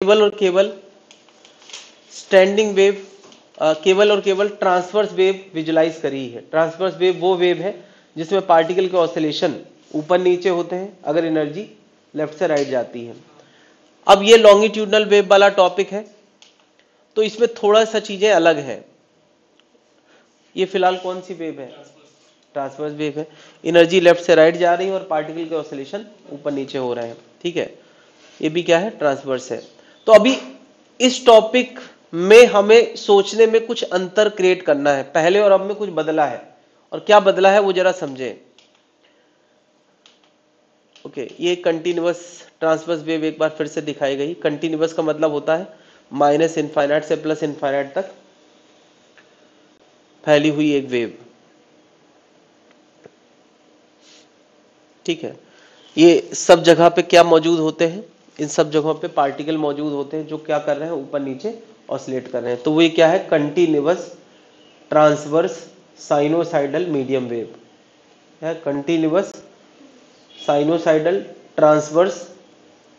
केवल और केवल स्टैंडिंग वेव, केवल और केवल ट्रांसवर्स वेव विजुलाइज करी है। ट्रांसवर्स वेव वो वेव है जिसमें पार्टिकल के ऑसिलेशन ऊपर नीचे होते हैं अगर एनर्जी लेफ्ट से राइट जाती है। अब ये लॉन्गिट्यूडनल वेव वाला टॉपिक है, तो इसमें थोड़ा सा चीजें अलग है। ये फिलहाल कौन सी वेव है? ट्रांसवर्स वेव है। एनर्जी लेफ्ट से राइट जा रही है और पार्टिकल के ऑसिलेशन ऊपर नीचे हो रहे हैं, ठीक है। ये भी क्या है? ट्रांसवर्स है। तो अभी इस टॉपिक में हमें सोचने में कुछ अंतर क्रिएट करना है। पहले और अब में कुछ बदला है, और क्या बदला है वो जरा समझें। ओके, ये कंटिन्यूअस ट्रांसवर्स वेव एक बार फिर से दिखाई गई। कंटिन्यूअस का मतलब होता है माइनस इनफाइनाइट से प्लस इनफाइनाइट तक फैली हुई एक वेव, ठीक है। ये सब जगह पे क्या मौजूद होते हैं? इन सब जगहों पे पार्टिकल मौजूद होते हैं जो क्या कर रहे हैं? ऊपर नीचे ऑसिलेट कर रहे हैं। तो वो क्या है? Continuous transverse sinusoidal medium wave है। Continuous sinusoidal transverse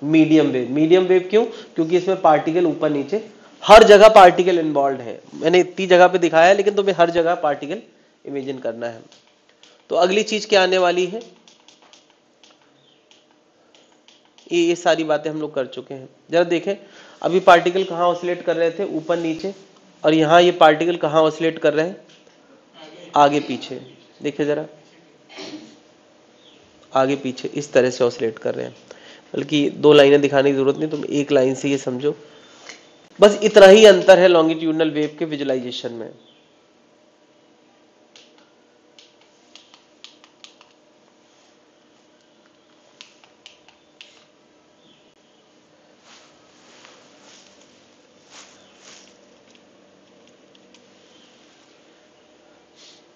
medium wave. Medium wave क्यों? क्योंकि इसमें पार्टिकल ऊपर नीचे हर जगह पार्टिकल इन्वॉल्व है। मैंने इतनी जगह पे दिखाया है, लेकिन तुम्हें हर जगह पार्टिकल इमेजिन करना है। तो अगली चीज क्या आने वाली है? ये सारी बातें हम लोग कर चुके हैं। जरा देखें, अभी पार्टिकल कहाँ ऑसिलेट कर रहे थे? ऊपर नीचे। और यहाँ ये पार्टिकल कहाँ ऑसिलेट कर रहे हैं? आगे पीछे। देखिए जरा, आगे पीछे इस तरह से ऑसिलेट कर रहे हैं। बल्कि दो लाइनें दिखाने की जरूरत नहीं, तुम एक लाइन से ये समझो। बस इतना ही अंतर है लॉन्गिट्यूडनल वेव के विजुलाइजेशन में।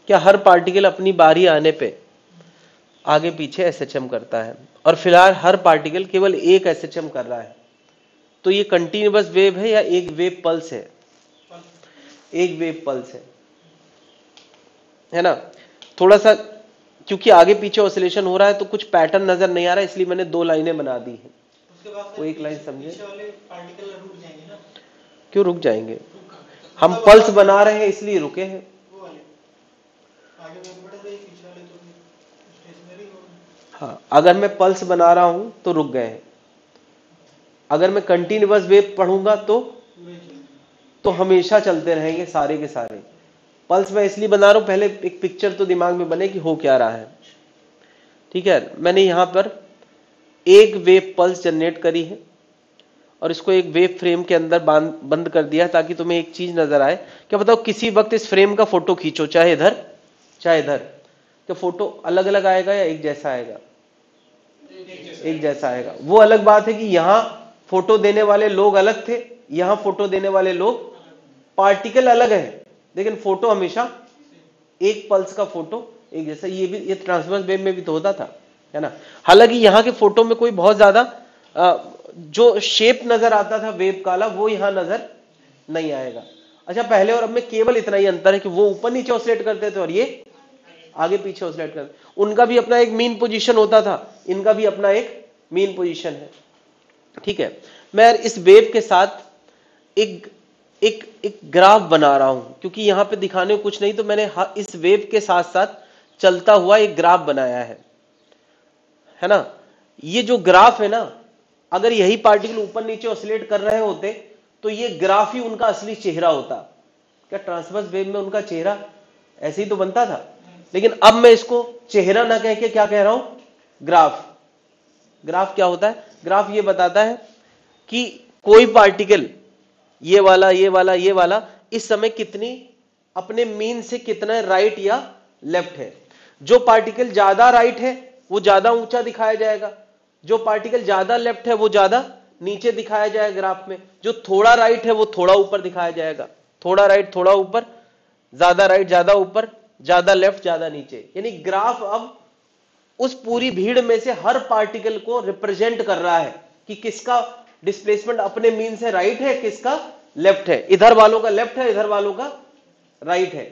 क्या हर पार्टिकल अपनी बारी आने पे आगे पीछे एसएचएम करता है? और फिलहाल हर पार्टिकल केवल एक एसएचएम कर रहा है। तो ये कंटिन्यूअस वेव है या एक वेव पल्स है? एक वेव पल्स है ना। थोड़ा सा क्योंकि आगे पीछे ऑसिलेशन हो रहा है तो कुछ पैटर्न नजर नहीं आ रहा है, इसलिए मैंने दो लाइनें बना दी हैं। वो एक लाइन समझे। क्यों रुक जाएंगे? हम पल्स बना रहे हैं इसलिए रुके हैं। हाँ, अगर मैं पल्स बना रहा हूं तो रुक गए हैं। अगर मैं कंटिन्यूअस वेव पढ़ूंगा तो हमेशा चलते रहेंगे सारे के सारे। पल्स मैं इसलिए बना रहा हूं, पहले एक पिक्चर तो दिमाग में बने कि हो क्या रहा है, ठीक है। मैंने यहां पर एक वेव पल्स जनरेट करी है और इसको एक वेव फ्रेम के अंदर बंद कर दिया ताकि तुम्हें एक चीज नजर आए। क्या बताओ, किसी वक्त इस फ्रेम का फोटो खींचो, चाहे इधर चाहे इधर, तो फोटो अलग अलग आएगा या एक जैसा आएगा? एक जैसा आएगा। वो अलग बात है कि यहां फोटो देने वाले लोग अलग थे, यहां फोटो देने वाले लोग, पार्टिकल अलग है, लेकिन फोटो हमेशा एक पल्स का फोटो एक जैसा। ये भी ये ट्रांसवर्स वेव में भी तो होता था, है ना। हालांकि यहां के फोटो में कोई बहुत ज्यादा जो शेप नजर आता था वेव काला, वो यहां नजर नहीं आएगा। अच्छा, पहले और अब में केवल इतना ही अंतर है कि वो ऊपर नीचे ऑसिलेट करते थे और ये आगे पीछे ऑसिलेट करते। उनका भी अपना एक मीन पोजीशन होता था, इनका भी अपना एक मीन पोजीशन है, ठीक है। मैं इस वेव के साथ एक एक एक ग्राफ बना रहा हूं, क्योंकि यहां पे दिखाने को कुछ नहीं, तो मैंने इस वेव के साथ साथ चलता हुआ एक ग्राफ बनाया है ना। ये जो ग्राफ है ना, अगर यही पार्टिकल ऊपर नीचे ऑसिलेट कर रहे होते तो ये ग्राफ ही उनका असली चेहरा होता। क्या ट्रांसवर्स वेव में उनका चेहरा ऐसे ही तो बनता था? लेकिन अब मैं इसको चेहरा ना कह के क्या कह रहा हूं? ग्राफ। ग्राफ क्या होता है? ग्राफ ये बताता है कि कोई पार्टिकल, ये वाला ये वाला ये वाला, इस समय कितनी अपने मीन से कितना राइट या लेफ्ट है। जो पार्टिकल ज्यादा राइट है वो ज्यादा ऊंचा दिखाया जाएगा, जो पार्टिकल ज्यादा लेफ्ट है वो ज्यादा नीचे दिखाया जाएगा ग्राफ में। जो थोड़ा राइट है वो थोड़ा ऊपर दिखाया जाएगा, थोड़ा राइट थोड़ा ऊपर, ज्यादा राइट ज्यादा ऊपर, ज्यादा लेफ्ट ज्यादा नीचे। यानी ग्राफ अब उस पूरी भीड़ में से हर पार्टिकल को रिप्रेजेंट कर रहा है कि किसका डिस्प्लेसमेंट अपने मीन से राइट है, किसका लेफ्ट है। इधर वालों का लेफ्ट है, इधर वालों का राइट है।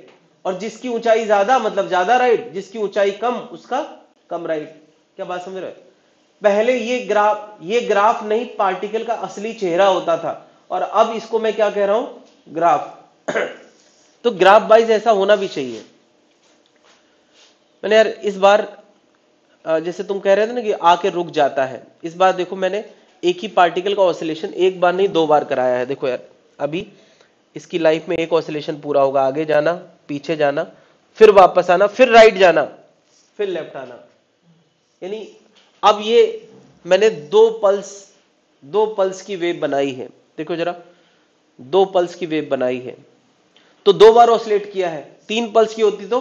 और जिसकी ऊंचाई ज्यादा मतलब ज्यादा राइट, जिसकी ऊंचाई कम उसका कम राइट। क्या बात समझ रहे हो? पहले ये ग्राफ नहीं, पार्टिकल का असली चेहरा होता था, और अब इसको मैं क्या कह रहा हूं, ग्राफ। तो ग्राफ वाइज ऐसा होना भी चाहिए। मैंने यार इस बार जैसे तुम कह रहे थे ना कि आके रुक जाता है, इस बार देखो मैंने एक ही पार्टिकल का ऑसिलेशन एक बार नहीं 2 बार कराया है। देखो यार अभी इसकी लाइफ में एक ऑसिलेशन पूरा होगा, आगे जाना, पीछे जाना, फिर वापस आना, फिर राइट जाना, फिर लेफ्ट आना। यानी अब ये मैंने 2 पल्स की वेव बनाई है। देखो जरा, 2 पल्स की वेव बनाई है, तो 2 बार ऑसिलेट किया है। 3 पल्स की होती तो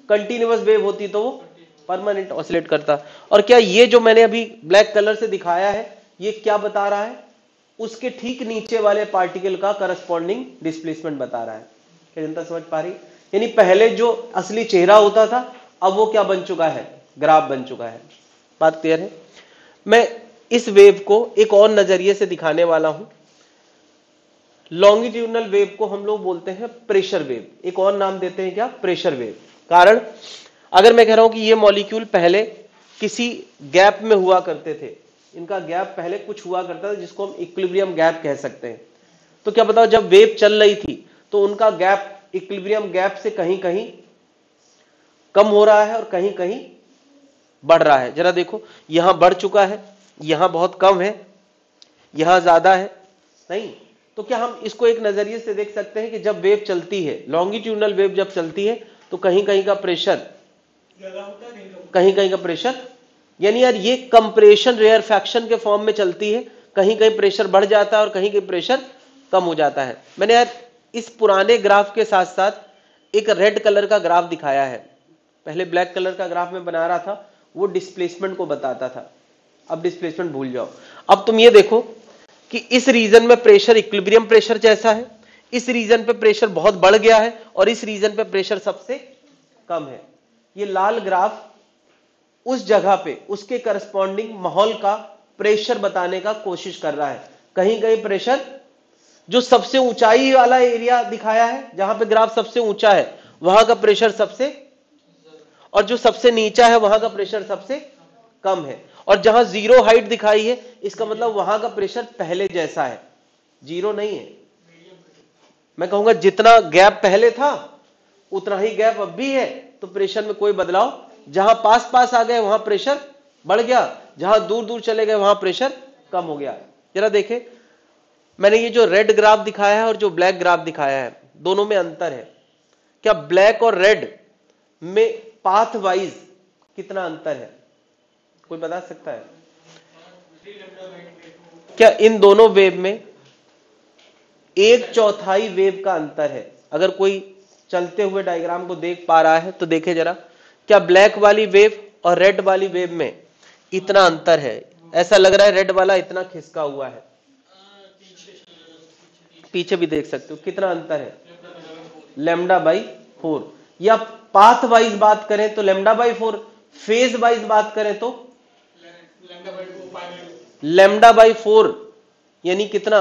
कंटिन्यूअस वेव होती तो वो परमानेंट ऑसिलेट करता। और क्या ये जो मैंने अभी ब्लैक कलर से दिखाया है, ये क्या बता रहा है, उसके ठीक नीचे वाले पार्टिकल का करस्पॉन्डिंग डिस्प्लेसमेंट बता रहा है। क्या जनता समझ पा रही? यानी पहले जो असली चेहरा होता था, अब वो क्या बन चुका है, ग्राफ बन चुका है। बात क्लियर है? मैं इस वेव को एक और नजरिए से दिखाने वाला हूं। लॉन्गिट्यूडनल वेव को हम लोग बोलते हैं प्रेशर वेव, एक और नाम देते हैं क्या, प्रेशर वेव। कारण अगर मैं कह रहा हूं कि ये मॉलिक्यूल पहले किसी गैप में हुआ करते थे, इनका गैप पहले कुछ हुआ करता था जिसको हम इक्विलिब्रियम गैप कह सकते हैं, तो क्या बताओ जब वेव चल रही थी तो उनका गैप इक्विलिब्रियम गैप से कहीं कहीं कम हो रहा है और कहीं कहीं बढ़ रहा है। जरा देखो, यहां बढ़ चुका है, यहां बहुत कम है, यहां ज्यादा है, नहीं? तो क्या हम इसको एक नजरिए से देख सकते हैं कि जब वेव चलती है, लॉन्गिट्यूडनल वेव जब चलती है, तो कहीं कहीं का प्रेशर ज्यादा होता है, कहीं कहीं का प्रेशर, यानी यार ये कंप्रेशन रेयरफैक्शन के फॉर्म में चलती है, कहीं कहीं प्रेशर बढ़ जाता है और कहीं कहीं प्रेशर कम हो जाता है। मैंने यार इस पुराने ग्राफ के साथ साथ एक रेड कलर का ग्राफ दिखाया है। पहले ब्लैक कलर का ग्राफ में बना रहा था, वो डिस्प्लेसमेंट को बताता था, अब डिस्प्लेसमेंट भूल जाओ। अब तुम ये देखो कि इस रीजन में प्रेशर इक्विलिब्रियम प्रेशर जैसा है, इस रीजन पे प्रेशर बहुत बढ़ गया है और इस रीजन पे प्रेशर सबसे कम है। ये लाल ग्राफ उस जगह पे उसके करस्पॉन्डिंग माहौल का प्रेशर बताने का कोशिश कर रहा है। कहीं कहीं प्रेशर जो सबसे ऊंचाई वाला एरिया दिखाया है, जहां पे ग्राफ सबसे ऊंचा है, वहां का प्रेशर सबसे, और जो सबसे नीचा है वहां का प्रेशर सबसे कम है। और जहां जीरो हाइट दिखाई है, इसका मतलब वहां का प्रेशर पहले जैसा है, जीरो नहीं है। मैं कहूंगा जितना गैप पहले था उतना ही गैप अब भी है, तो प्रेशर में कोई बदलाव, जहां पास पास आ गए वहां प्रेशर बढ़ गया, जहां दूर दूर चले गए वहां प्रेशर कम हो गया। जरा देखें, मैंने ये जो रेड ग्राफ दिखाया है और जो ब्लैक ग्राफ दिखाया है, दोनों में अंतर है। क्या ब्लैक और रेड में पाथ वाइज कितना अंतर है, कोई बता सकता है? क्या इन दोनों वेव में 1/4 वेव का अंतर है? अगर कोई चलते हुए डायग्राम को देख पा रहा है तो देखे जरा, क्या ब्लैक वाली वेव और रेड वाली वेव में इतना अंतर है? ऐसा लग रहा है रेड वाला इतना खिसका हुआ है, पीछे भी देख सकते हो कितना अंतर है, λ/4। या पाथ वाइज बात करें तो λ/4, फेज वाइज बात करें तो λ/4, यानी कितना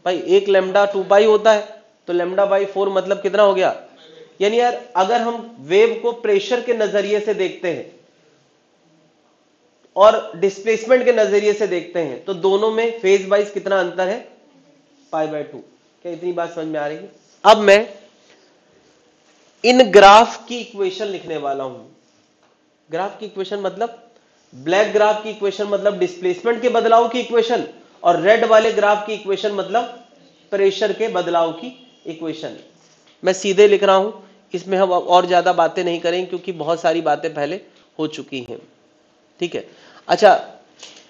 भाई, एक लैम्डा 2π होता है, तो λ/4 मतलब कितना हो गया? यानी यार अगर हम वेव को प्रेशर के नजरिए से देखते हैं और डिस्प्लेसमेंट के नजरिए से देखते हैं, तो दोनों में फेज वाइज कितना अंतर है? π/2। क्या इतनी बात समझ में आ रही है? अब मैं इन ग्राफ की इक्वेशन लिखने वाला हूं। ग्राफ की इक्वेशन मतलब ब्लैक ग्राफ की इक्वेशन मतलब डिस्प्लेसमेंट के बदलाव की इक्वेशन, और रेड वाले ग्राफ की इक्वेशन मतलब प्रेशर के बदलाव की इक्वेशन। मैं सीधे लिख रहा हूं, इसमें हम और ज्यादा बातें नहीं करेंगे क्योंकि बहुत सारी बातें पहले हो चुकी हैं, ठीक है? अच्छा,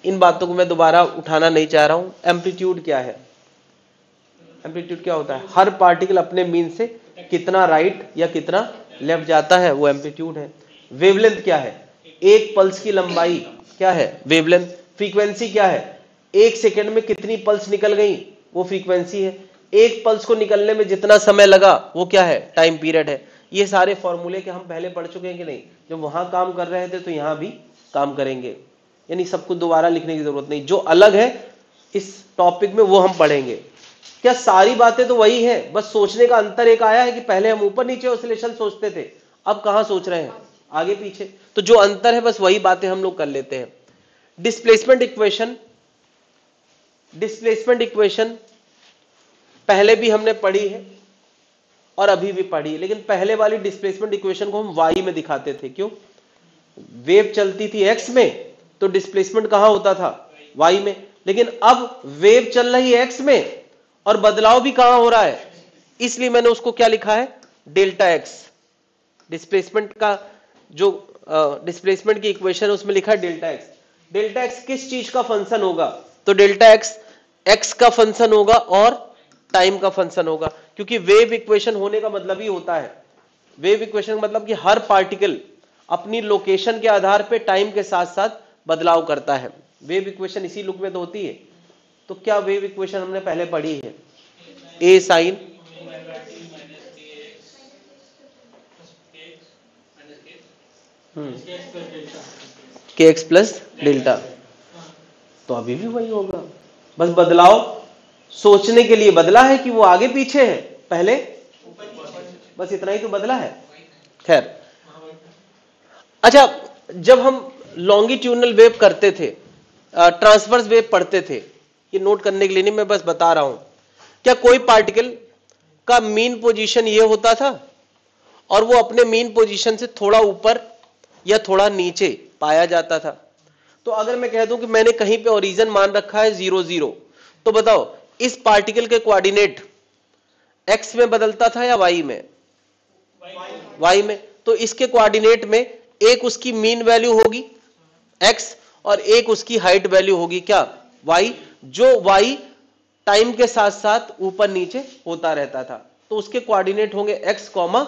इन बातों को मैं दोबारा उठाना नहीं चाह रहा हूं। एम्पलीट्यूड क्या है? एम्पलीट्यूड क्या होता है? हर पार्टिकल अपने मीन से कितना राइट या कितना लेफ्ट जाता है, वो एम्पलीट्यूड है। वेवलेंथ क्या है? एक पल्स की लंबाई क्या है? वेवलेंथ। फ्रीक्वेंसी क्या है? एक सेकंड में कितनी पल्स निकल गई, वो फ्रीक्वेंसी है। एक पल्स को निकलने में जितना समय लगा, वो क्या है? टाइम पीरियड है। ये सारे फॉर्मूले के हम पहले पढ़ चुके हैं कि नहीं? जब वहां काम कर रहे थे तो यहां भी काम करेंगे, यानी सबको दोबारा लिखने की जरूरत नहीं। जो अलग है इस टॉपिक में वो हम पढ़ेंगे। क्या सारी बातें तो वही है, बस सोचने का अंतर एक आया है कि पहले हम ऊपर नीचे ऑसिलेशन सोचते थे, अब कहां सोच रहे हैं? आगे पीछे। तो जो अंतर है बस वही बातें हम लोग कर लेते हैं। डिस्प्लेसमेंट इक्वेशन पहले भी हमने पढ़ी है और अभी भी पढ़ी है, लेकिन पहले वाली डिस्प्लेसमेंट इक्वेशन को हम वाई में दिखाते थे। क्यों? वेव चलती थी एक्स में तो डिस्प्लेसमेंट कहां होता था? वाई में। लेकिन अब वेव चल रही है एक्स में और बदलाव भी कहां हो रहा है, इसलिए मैंने उसको क्या लिखा है? Delta x. डिस्प्लेसमेंट का जो डिस्प्लेसमेंट की इक्वेशन है उसमें लिखा है डेल्टा एक्स। डेल्टा एक्स किस चीज का फंक्शन होगा? तो डेल्टा एक्स एक्स का फंक्शन होगा और टाइम का फंक्शन होगा, क्योंकि वेव इक्वेशन होने का मतलब ही होता है, वेव इक्वेशन का मतलब कि हर पार्टिकल अपनी लोकेशन के आधार पे टाइम के साथ साथ बदलाव करता है। वेव इक्वेशन इसी लुक में तो होती है। तो क्या वेव इक्वेशन हमने पहले पढ़ी है? ए साइन के एक्स प्लस डेल्टा, तो अभी भी वही होगा, बस बदलाव सोचने के लिए बदला है कि वो आगे पीछे है, पहले बस इतना ही तो बदला है। खैर, अच्छा, जब हम लॉन्गिट्यूडनल वेव करते थे, ट्रांसवर्स वेव पढ़ते थे, ये नोट करने के लिए नहीं, मैं बस बता रहा हूं, क्या कोई पार्टिकल का मीन पोजीशन ये होता था और वो अपने मीन पोजीशन से थोड़ा ऊपर या थोड़ा नीचे पाया जाता था? तो अगर मैं कह दूं कि मैंने कहीं पे ओरिजिन मान रखा है 0 0, तो बताओ इस पार्टिकल के कोऑर्डिनेट एक्स में बदलता था या वाई में? वाई में। तो इसके कोऑर्डिनेट में एक उसकी मीन वैल्यू होगी एक्स और एक उसकी हाइट वैल्यू होगी क्या? वाई। जो वाई टाइम के साथ साथ ऊपर नीचे होता रहता था, तो उसके कोऑर्डिनेट होंगे एक्स कॉमा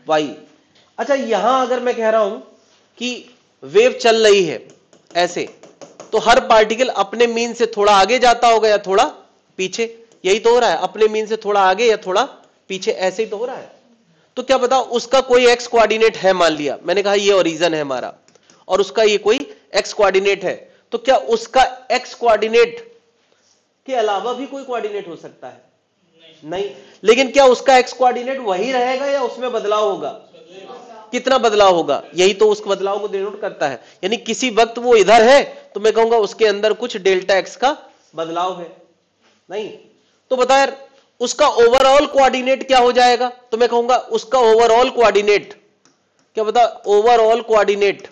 वाई। अच्छा, यहां अगर मैं कह रहा हूं कि वेव चल रही है ऐसे, तो हर पार्टिकल अपने मीन से थोड़ा आगे जाता होगा या थोड़ा पीछे, यही तो हो रहा है, अपने मीन से थोड़ा आगे या थोड़ा पीछे, ऐसे ही तो हो रहा है। तो क्या बताओ उसका कोई एक्स कोऑर्डिनेट है, मान लिया मैंने कहा ये ओरिजिन है हमारा और उसका ये कोई एक्स कोऑर्डिनेट है, तो क्या उसका एक्स कोऑर्डिनेट के अलावा भी कोई कोऑर्डिनेट हो सकता है? नहीं। लेकिन क्या उसका एक्स कोऑर्डिनेट वही रहेगा या उसमें बदलाव होगा? कितना बदलाव होगा? यही तो उस बदलाव को डिनोट करता है, यानी किसी वक्त वो इधर है तो मैं कहूंगा उसके अंदर कुछ डेल्टा एक्स का बदलाव है। नहीं तो बता यार, उसका ओवरऑल कोऑर्डिनेट क्या हो जाएगा? तो मैं कहूंगा उसका ओवरऑल कोऑर्डिनेट क्या, बता ओवरऑल कोऑर्डिनेट,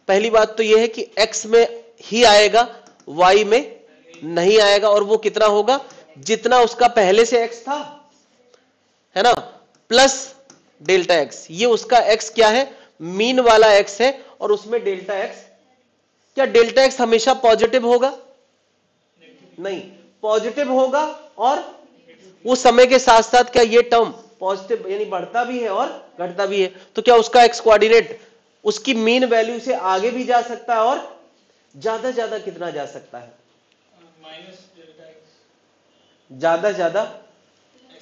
पहली बात तो यह है कि एक्स में ही आएगा, वाई में नहीं आएगा, और वो कितना होगा? जितना उसका पहले से एक्स था, है ना, प्लस डेल्टा एक्स। ये उसका एक्स क्या है? मीन वाला एक्स है, और उसमें डेल्टा एक्स, क्या डेल्टा एक्स हमेशा पॉजिटिव होगा? नहीं, पॉजिटिव होगा, और वो समय के साथ साथ क्या ये टर्म पॉजिटिव यानी बढ़ता भी है और घटता भी है। तो क्या उसका एक्स कोऑर्डिनेट उसकी मीन वैल्यू से आगे भी जा सकता है, और ज्यादा ज्यादा कितना जा सकता है? ज्यादा ज्यादा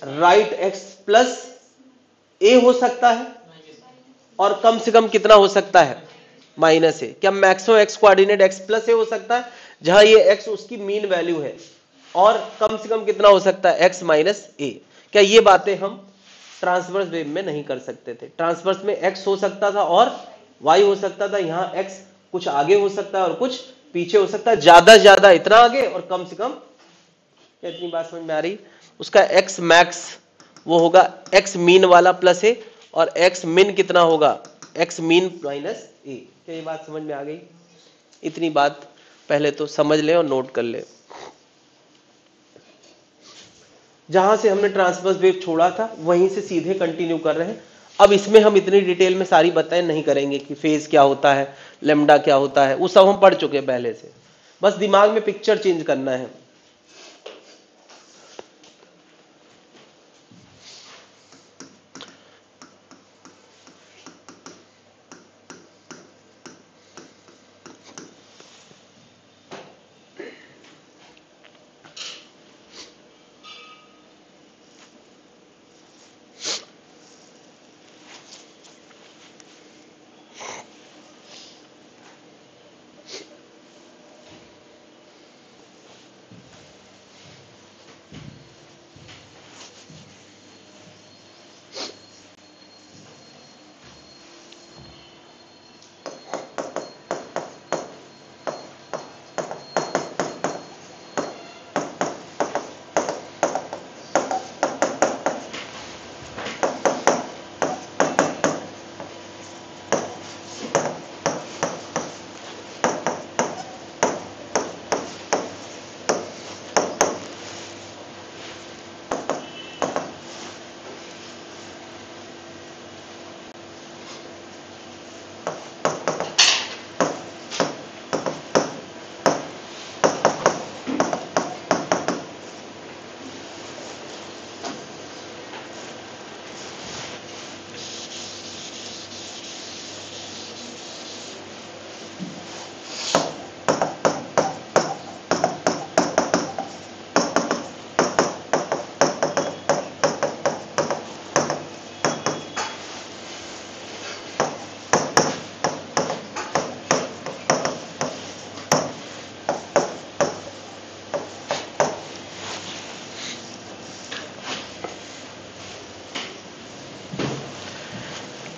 राइट एक्स प्लस ए हो सकता है, और कम से कम कितना हो सकता है? Minus a. क्या maximum x coordinate x plus a हो सकता है, जहां ये एक्स उसकी मीन वैल्यू है, और कम से कम कितना हो सकता है? X minus a. क्या ये बातें हम ट्रांसवर्स वेव में नहीं कर सकते थे? ट्रांसवर्स में एक्स हो सकता था और वाई हो सकता था, यहां एक्स कुछ आगे हो सकता है और कुछ पीछे हो सकता है, ज्यादा ज्यादा इतना आगे और कम से कम, क्या इतनी बात समझ में आ रही? उसका एक्स मैक्स वो होगा एक्स मीन वाला प्लस ए, और एक्स मिन कितना होगा? X mean minus a. क्या ये बात समझ में आ गई? इतनी बात पहले तो समझ ले और नोट कर ले। जहां से हमने ट्रांसवर्स वेव छोड़ा था वहीं से सीधे कंटिन्यू कर रहे हैं। अब इसमें हम इतनी डिटेल में सारी बातें नहीं करेंगे कि फेज क्या होता है, लेमडा क्या होता है, वो सब हम पढ़ चुके हैं पहले से, बस दिमाग में पिक्चर चेंज करना है।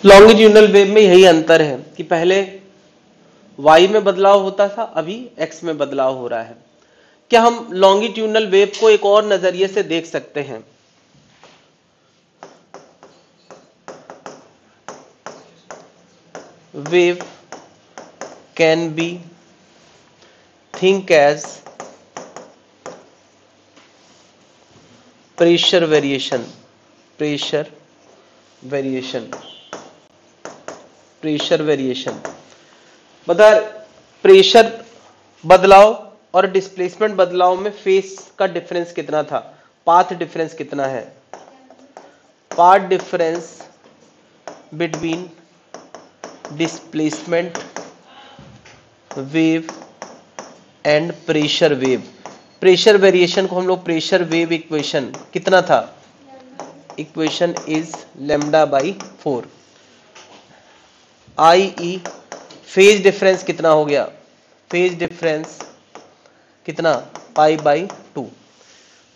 लॉन्गिट्यूडनल वेव में यही अंतर है कि पहले y में बदलाव होता था, अभी x में बदलाव हो रहा है। क्या हम लॉन्गिट्यूडनल वेव को एक और नजरिए से देख सकते हैं? Wave can be think as pressure variation, pressure variation, pressure variation. बता, प्रेशर बदलाव और डिस्प्लेसमेंट बदलाव में फेस का डिफरेंस कितना था, पाथ डिफरेंस कितना है? Path difference between displacement wave and pressure wave. Pressure variation को हम लोग प्रेशर वेव इक्वेशन कितना था? Equation is λ/4। i.e. Phase difference कितना हो गया? फेज डिफरेंस कितना? π/2।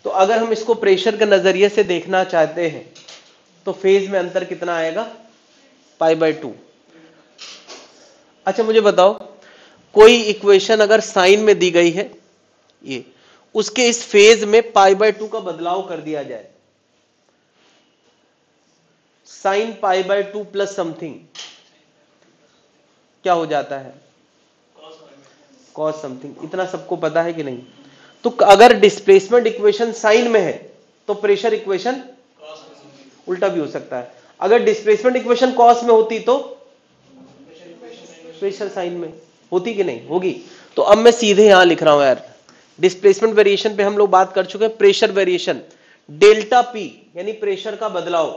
तो अगर हम इसको प्रेशर के नजरिए से देखना चाहते हैं तो फेज में अंतर कितना आएगा? π/2। अच्छा मुझे बताओ, कोई इक्वेशन अगर साइन में दी गई है, ये उसके इस फेज में π/2 का बदलाव कर दिया जाए, साइन π/2 प्लस समथिंग, क्या हो जाता है? Cos something. इतना सबको पता है कि नहीं? तो अगर डिस्प्लेसमेंट इक्वेशन साइन में है तो प्रेशर इक्वेशन उल्टा भी हो सकता है। अगर डिस्प्लेसमेंट इक्वेशन कॉस में होती तो प्रेशर साइन में होती कि नहीं होगी? तो अब मैं सीधे यहां लिख रहा हूं यार, डिस्प्लेसमेंट वेरिएशन पे हम लोग बात कर चुके हैं। प्रेशर वेरिएशन डेल्टा पी यानी प्रेशर का बदलाव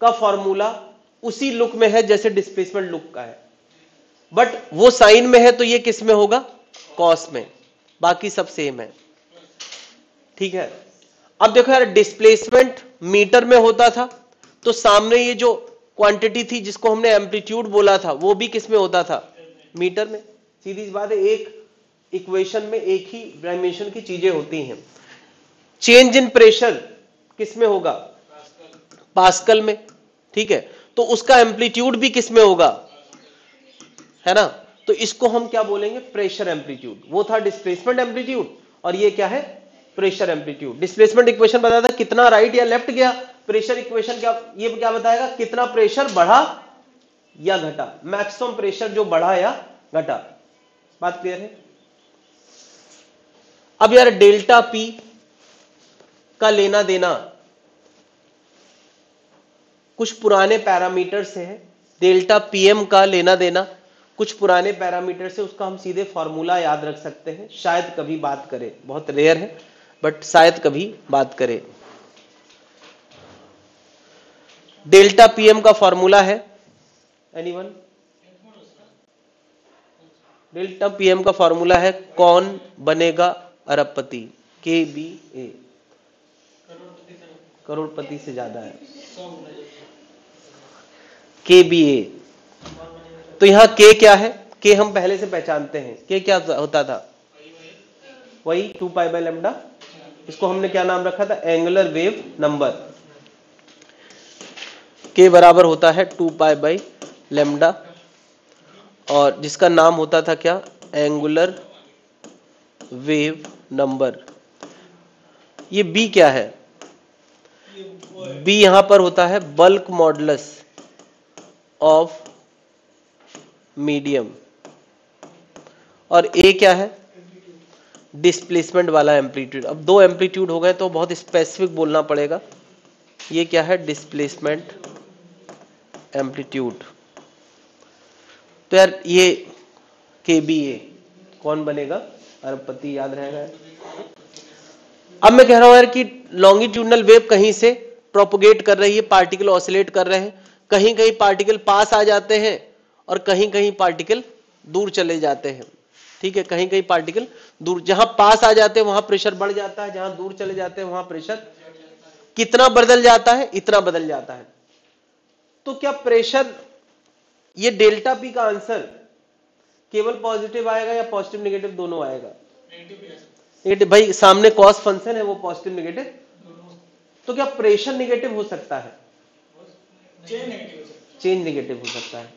का फॉर्मूला उसी लुक में है जैसे डिस्प्लेसमेंट लुक का है, बट वो साइन में है तो ये किस में होगा? कॉस में। बाकी सब सेम है, ठीक है। अब देखो यार, डिस्प्लेसमेंट मीटर में होता था तो सामने ये जो क्वांटिटी थी जिसको हमने एम्पलीट्यूड बोला था वो भी किस में होता था? मीटर में। सीधी सी बात है, एक इक्वेशन में एक ही डायमेंशन की चीजें होती हैं। चेंज इन प्रेशर किस में होगा? पास्कल में, ठीक है। तो उसका एम्पलीट्यूड भी किस में होगा? है ना। तो इसको हम क्या बोलेंगे? Pressure amplitude. वो था डिस्प्लेसमेंट एम्पलीट्यूड और ये क्या है? Pressure amplitude. डिस्प्लेसमेंट इक्वेशन बताता है कितना राइट या लेफ्ट गया, प्रेशर इक्वेशन क्या, ये क्या बताएगा? कितना प्रेशर बढ़ा या घटा, मैक्सिमम प्रेशर जो बढ़ा या घटा। बात क्लियर है? अब यार डेल्टा पी का लेना देना कुछ पुराने पैरामीटर से है, डेल्टा पीएम का लेना देना कुछ पुराने पैरामीटर से, उसका हम सीधे फॉर्मूला याद रख सकते हैं। शायद कभी बात करें, बहुत रेयर है बट शायद कभी बात करें। डेल्टा पीएम का फॉर्मूला है, एनीवन? डेल्टा पीएम का फॉर्मूला है कौन बनेगा अरबपति, KBA, करोड़पति से ज्यादा है, KBA। तो यहां K क्या है? K हम पहले से पहचानते हैं। K क्या होता था? वही 2π/λ। इसको हमने क्या नाम रखा था? Angular wave number. K बराबर होता है 2π/λ और जिसका नाम होता था क्या? Angular wave number. ये B क्या है? B यहां पर होता है बल्क मॉडुलस ऑफ मीडियम और A क्या है? डिस्प्लेसमेंट वाला एम्पलीट्यूड। अब दो एम्पलीट्यूड हो गए तो बहुत स्पेसिफिक बोलना पड़ेगा। ये क्या है? Displacement amplitude. तो यार ये KBA कौन बनेगा अरबपति, याद रहेगा। अब मैं कह रहा हूं यार कि लॉन्गिट्यूडनल वेव कहीं से प्रोपोगेट कर रही है, पार्टिकल ऑसिलेट कर रहे हैं, कहीं कहीं पार्टिकल पास आ जाते हैं और कहीं कहीं पार्टिकल दूर चले जाते हैं, ठीक है। कहीं कहीं पार्टिकल दूर, जहां पास आ जाते हैं वहां प्रेशर बढ़ जाता है, जहां दूर चले जाते हैं वहां प्रेशर कितना बदल जाता है? इतना बदल जाता है। तो क्या प्रेशर, ये डेल्टा पी का आंसर केवल पॉजिटिव आएगा या पॉजिटिव नेगेटिव दोनों आएगा? नेगेटिव। भाई सामने कॉस फंक्शन है, वो पॉजिटिव नेगेटिव। तो क्या प्रेशर नेगेटिव हो सकता है? चेंज नेगेटिव हो सकता है।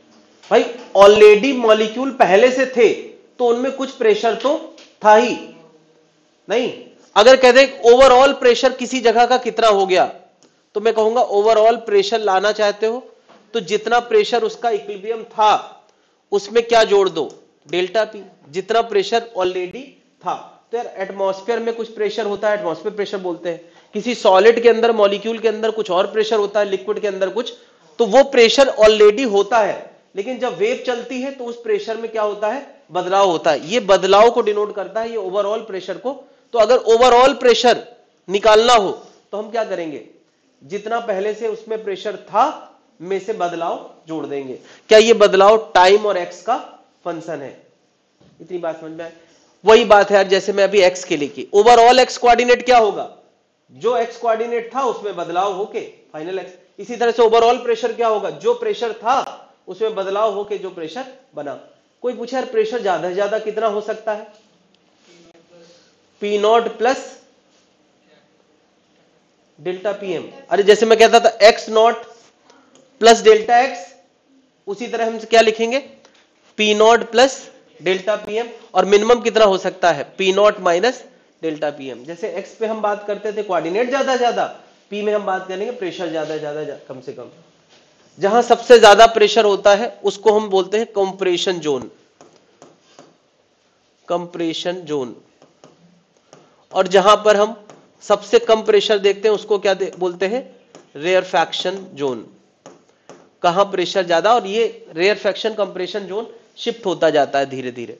भाई ऑलरेडी मॉलिक्यूल पहले से थे तो उनमें कुछ प्रेशर तो था ही नहीं। अगर कहते हैं ओवरऑल प्रेशर किसी जगह का कितना हो गया, तो मैं कहूंगा ओवरऑल प्रेशर लाना चाहते हो तो जितना प्रेशर उसका इक्विलिब्रियम था उसमें क्या जोड़ दो, डेल्टा पी, जितना प्रेशर ऑलरेडी था। तो यार एटमॉस्फेयर में कुछ प्रेशर होता है, एटमॉस्फेयर प्रेशर बोलते हैं। किसी सॉलिड के अंदर, मॉलिक्यूल के अंदर कुछ और प्रेशर होता है, लिक्विड के अंदर कुछ, तो वो प्रेशर ऑलरेडी होता है। लेकिन जब वेव चलती है तो उस प्रेशर में क्या होता है, बदलाव होता है। ये बदलाव को डिनोट करता है, ये ओवरऑल प्रेशर को। तो अगर ओवरऑल प्रेशर निकालना हो तो हम क्या करेंगे, जितना पहले से उसमें प्रेशर था में से बदलाव जोड़ देंगे। क्या ये बदलाव टाइम और एक्स का फंक्शन है? इतनी बात समझ में आए? वही बात है यार, जैसे मैं अभी एक्स के लिए की, ओवरऑल एक्स कोऑर्डिनेट क्या होगा, जो एक्स कोऑर्डिनेट था उसमें बदलाव होके फाइनल एक्स। इसी तरह से ओवरऑल प्रेशर क्या होगा, जो प्रेशर था उसमें बदलाव होके जो प्रेशर बना। कोई पूछे यार प्रेशर ज्यादा से ज्यादा कितना हो सकता है, P not plus delta PM. अरे जैसे मैं कहता था x not plus delta x, उसी तरह हम क्या लिखेंगे, P not plus delta PM. और मिनिमम कितना हो सकता है, P not minus delta PM. जैसे एक्स पे हम बात करते थे कोऑर्डिनेट ज्यादा ज्यादा, पी में हम बात करेंगे प्रेशर ज्यादा ज्यादा कम से कम। जहां सबसे ज्यादा प्रेशर होता है उसको हम बोलते हैं कंप्रेशन जोन, कंप्रेशन जोन। और जहां पर हम सबसे कम प्रेशर देखते हैं उसको क्या बोलते हैं, रेयरफैक्शन जोन। कहां प्रेशर ज्यादा, और ये रेयरफैक्शन कंप्रेशन जोन शिफ्ट होता जाता है धीरे धीरे।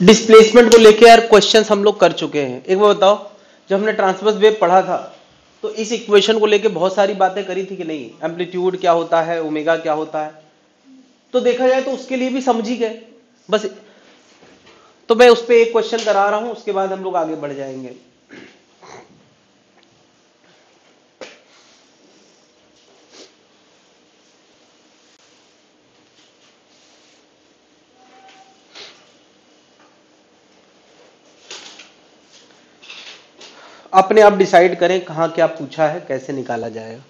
डिस्प्लेसमेंट को लेके यार क्वेश्चंस हम लोग कर चुके हैं। एक बार बताओ, जब हमने ट्रांसवर्स वेव पढ़ा था तो इस इक्वेशन को लेके बहुत सारी बातें करी थी कि नहीं, एम्पलीट्यूड क्या होता है, ओमेगा क्या होता है, तो देखा जाए तो उसके लिए भी समझ ही गए बस। तो मैं उस पर एक क्वेश्चन करा रहा हूं, उसके बाद हम लोग आगे बढ़ जाएंगे। अपने आप डिसाइड करें कहां क्या पूछा है, कैसे निकाला जाएगा।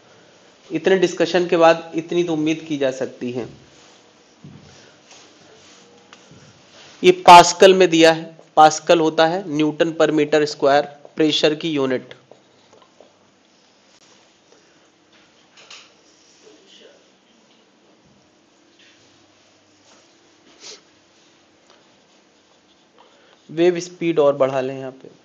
इतने डिस्कशन के बाद इतनी तो उम्मीद की जा सकती है। ये पास्कल में दिया है, पास्कल होता है न्यूटन पर मीटर स्क्वायर प्रेशर की यूनिट। वेव स्पीड और बढ़ा लें यहां पे।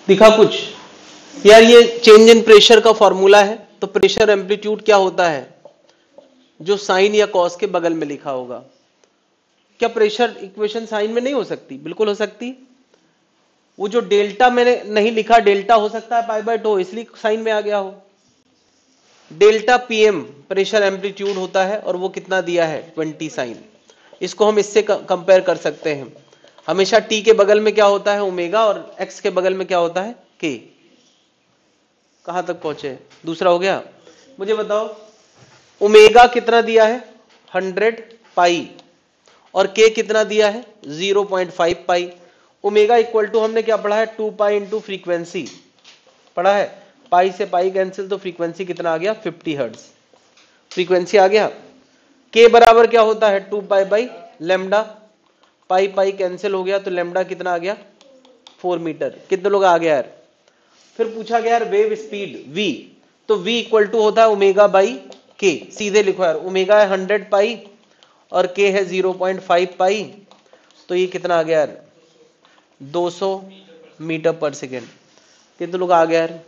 दिखा कुछ यार? ये चेंज इन प्रेशर का फॉर्मूला है। तो प्रेशर एम्पलीट्यूड क्या होता है? जो साइन या कॉस के बगल में लिखा होगा। क्या प्रेशर इक्वेशन साइन में नहीं हो सकती? बिल्कुल हो सकती। वो जो डेल्टा मैंने नहीं लिखा, डेल्टा हो सकता है पाई बाय 2, इसलिए साइन में आ गया हो। डेल्टा पीएम प्रेशर एम्पलीट्यूड होता है और वो कितना दिया है? 20 साइन। इसको हम इससे कंपेयर कर सकते हैं। हमेशा टी के बगल में क्या होता है? ओमेगा, और एक्स के बगल में क्या होता है? के। कहां तक पहुंचे? दूसरा हो गया। मुझे बताओ ओमेगा कितना दिया है? 100 पाई, और के कितना दिया है? 0.5 पाई। ओमेगा इक्वल टू हमने क्या पढ़ा है? 2 पाई इंटू फ्रीक्वेंसी पढ़ा है। पाई से पाई कैंसिल, तो फ्रीक्वेंसी कितना आ गया? 50 हर्ट्ज फ्रीक्वेंसी आ गया। के बराबर क्या होता है? 2 pi by lambda. Pi pi cancel हो गया, तो लेमडा कितना आ गया? 4 मीटर। कितने लोग आ गया यार? फिर पूछा गया यार वेव स्पीड v, तो v इक्वल टू होता है ओमेगा बाई के। सीधे लिखो यार, ओमेगा है 100 पाई और k है 0.5 पाई, तो ये कितना आ गया यार? 200 मीटर पर सेकेंड। कितने लोग आ गया यार?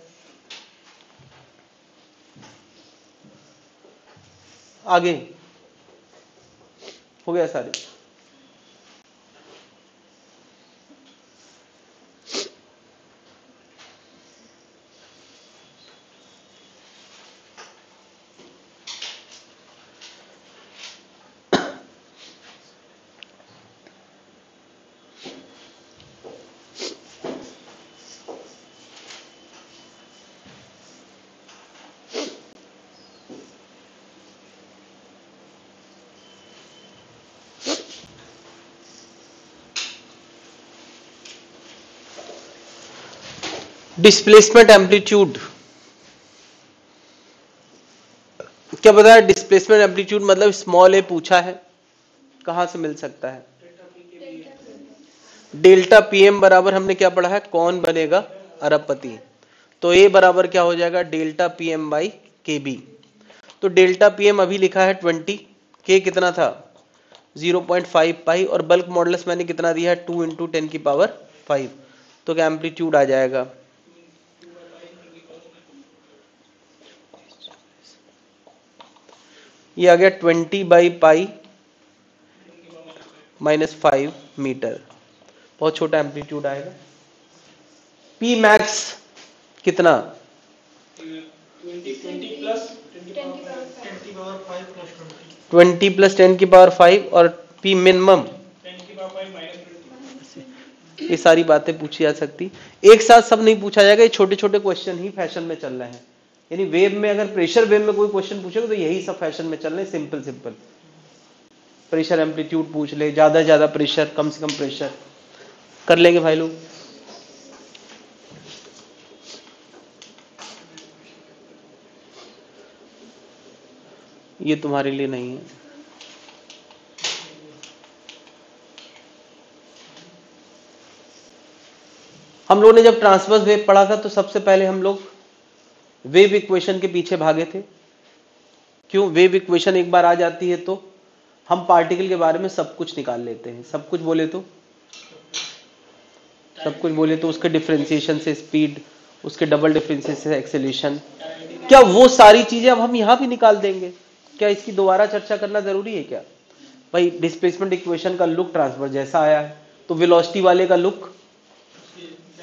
आगे हो गया सारे? डिस्प्लेसमेंट एम्पलीट्यूड क्या बताया? डिस्प्लेसमेंट एम्पलीट्यूड मतलब स्मॉल ए पूछा है, कहां से मिल सकता है? डेल्टा पीएम बराबर हमने क्या पढ़ा है? कौन बनेगा? अरबपति। तो ए बराबर क्या हो जाएगा? डेल्टा पीएम बाई के बी। तो डेल्टा पीएम अभी लिखा है 20, के कितना था? 0.5 पाई, और बल्क मॉडुलस मैंने कितना दिया है? 2 इंटू 10 की पावर 5। तो क्या एम्पलीट्यूड आ जाएगा? ये आ गया 20 बाई पाई -5 मीटर। बहुत छोटा एम्पलीट्यूड आएगा। पी मैक्स कितना? 20 प्लस 10 की पावर 5 और p मिनिमम 10 की पावर 5 माइनस 20। ये सारी बातें पूछी जा सकती, एक साथ सब नहीं पूछा जाएगा, ये छोटे छोटे क्वेश्चन ही फैशन में चल रहे हैं। यानी वेव में अगर प्रेशर वेव में कोई क्वेश्चन पूछेगा तो यही सब फैशन में चल रहे हैं, सिंपल सिंपल। प्रेशर एम्पलीट्यूड पूछ ले, ज्यादा से ज्यादा प्रेशर, कम से कम प्रेशर कर लेंगे भाई लोग। ये तुम्हारे लिए नहीं है। हम लोगों ने जब ट्रांसवर्स वेव पढ़ा था तो सबसे पहले हम लोग वेव इक्वेशन के पीछे भागे थे। क्यों? वेव इक्वेशन एक बार आ जाती है तो हम पार्टिकल के बारे में सब कुछ निकाल लेते हैं। सब कुछ बोले तो उसके डिफरेंशिएशन से स्पीड, उसके डबल डिफरेंशिएशन से एक्सेलरेशन, क्या वो सारी चीजें अब हम यहां भी निकाल देंगे? क्या इसकी दोबारा चर्चा करना जरूरी है क्या? भाई डिस्प्लेसमेंट इक्वेशन का लुक ट्रांसफर जैसा आया है तो वेलोसिटी वाले का लुक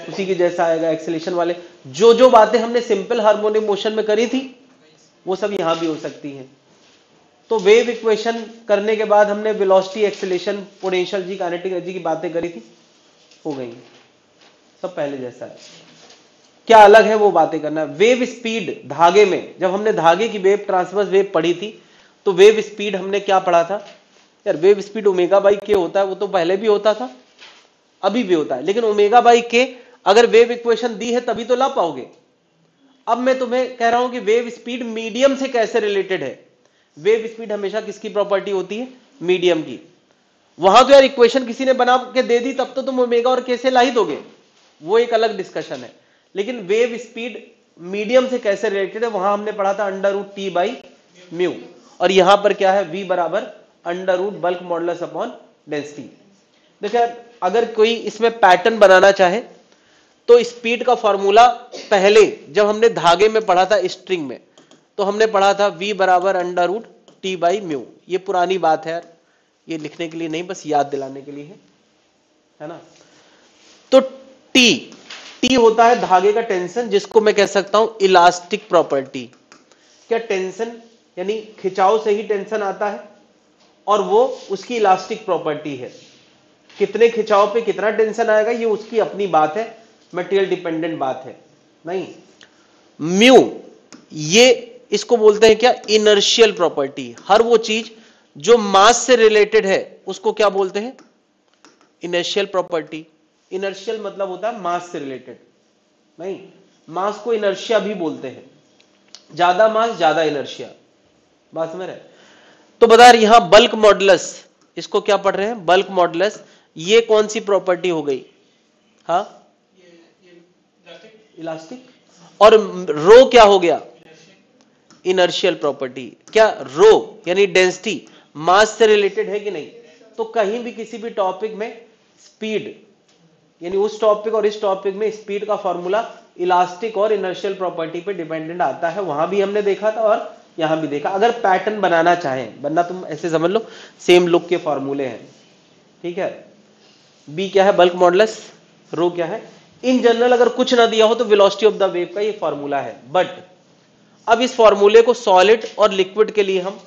उसी के जैसा आएगा। एक्सेलरेशन वाले जो जो बातें हमने सिंपल हार्मोनिक मोशन में करी थी वो सब यहां भी हो सकती हैं। तो वेव इक्वेशन करने के बाद हमने वेलोसिटी, एक्सेलरेशन, पोटेंशियल जी, काइनेटिक एनर्जी की बातें करी थी, हो गई, सब पहले जैसा है। क्या अलग है वो बातें करना। वेव स्पीड, धागे में जब हमने धागे की वेव, ट्रांसवर्स वेव पढ़ी थी तो वेव स्पीड हमने क्या पढ़ा था यार? वेव स्पीड ओमेगा बाई के होता है, वो तो पहले भी होता था, अभी भी होता है, लेकिन ओमेगा बाई के अगर वेव इक्वेशन दी है तभी तो ला पाओगे। अब मैं तुम्हें कह रहा हूं कि वेव स्पीड मीडियम से कैसे रिलेटेड है। वेव स्पीड हमेशा किसकी प्रॉपर्टी होती है? मीडियम की। वहां तो यार इक्वेशन किसी ने बना के दे दी तब तो तुम ओमेगा और के से ला ही दोगे, वो एक अलग डिस्कशन है। लेकिन वेव स्पीड मीडियम से कैसे रिलेटेड है वहां हमने पढ़ा था under root T by mu, और यहां पर क्या है? v बराबर under root bulk modulus upon density. देखिए अगर कोई इसमें पैटर्न बनाना चाहे तो स्पीड का फॉर्मूला पहले जब हमने धागे में पढ़ा था, स्ट्रिंग में, तो हमने पढ़ा था v बराबर under root T by mu. ये पुरानी बात है यार, ये लिखने के लिए नहीं, बस याद दिलाने के लिए है ना। तो टी होता है धागे का टेंशन, जिसको मैं कह सकता हूं इलास्टिक प्रॉपर्टी। क्या टेंशन यानी खिंचाव से ही टेंशन आता है और वो उसकी इलास्टिक प्रॉपर्टी है। कितने खिंचाव पे कितना टेंशन आएगा ये उसकी अपनी बात है, मटेरियल डिपेंडेंट बात है नहीं। म्यू, ये इसको बोलते हैं क्या? Inertial property. हर वो चीज जो मास से रिलेटेड है उसको क्या बोलते हैं? Inertial property. इनर्शियल मतलब होता है मास से रिलेटेड, नहीं, मास को इनर्शिया भी बोलते हैं। ज्यादा मास ज्यादा इनर्शिया, बात समझ रहे? तो बता रहे यहां बल्क मॉडुलस, इसको क्या पढ़ रहे हैं? Bulk modulus. ये कौन सी प्रॉपर्टी हो गई? हाँ, इलास्टिक। और रो क्या हो गया? Inertial property. क्या रो यानी डेंसिटी मास से रिलेटेड है कि नहीं? तो कहीं भी किसी भी टॉपिक में स्पीड, यानी उस टॉपिक और इस टॉपिक में स्पीड का फॉर्मूला इलास्टिक और इनर्शियल प्रॉपर्टी पे डिपेंडेंट आता है। वहां भी हमने देखा था और यहां भी देखा। अगर पैटर्न बनाना चाहें, वरना तुम ऐसे समझ लो सेम लुक के फॉर्मूले हैं, ठीक है। बी क्या है? Bulk modulus. रो क्या है? इन जनरल अगर कुछ ना दिया हो तो वेलोसिटी ऑफ द वेव का ये फॉर्मूला है। बट अब इस फॉर्मूले को सॉलिड और लिक्विड के लिए हम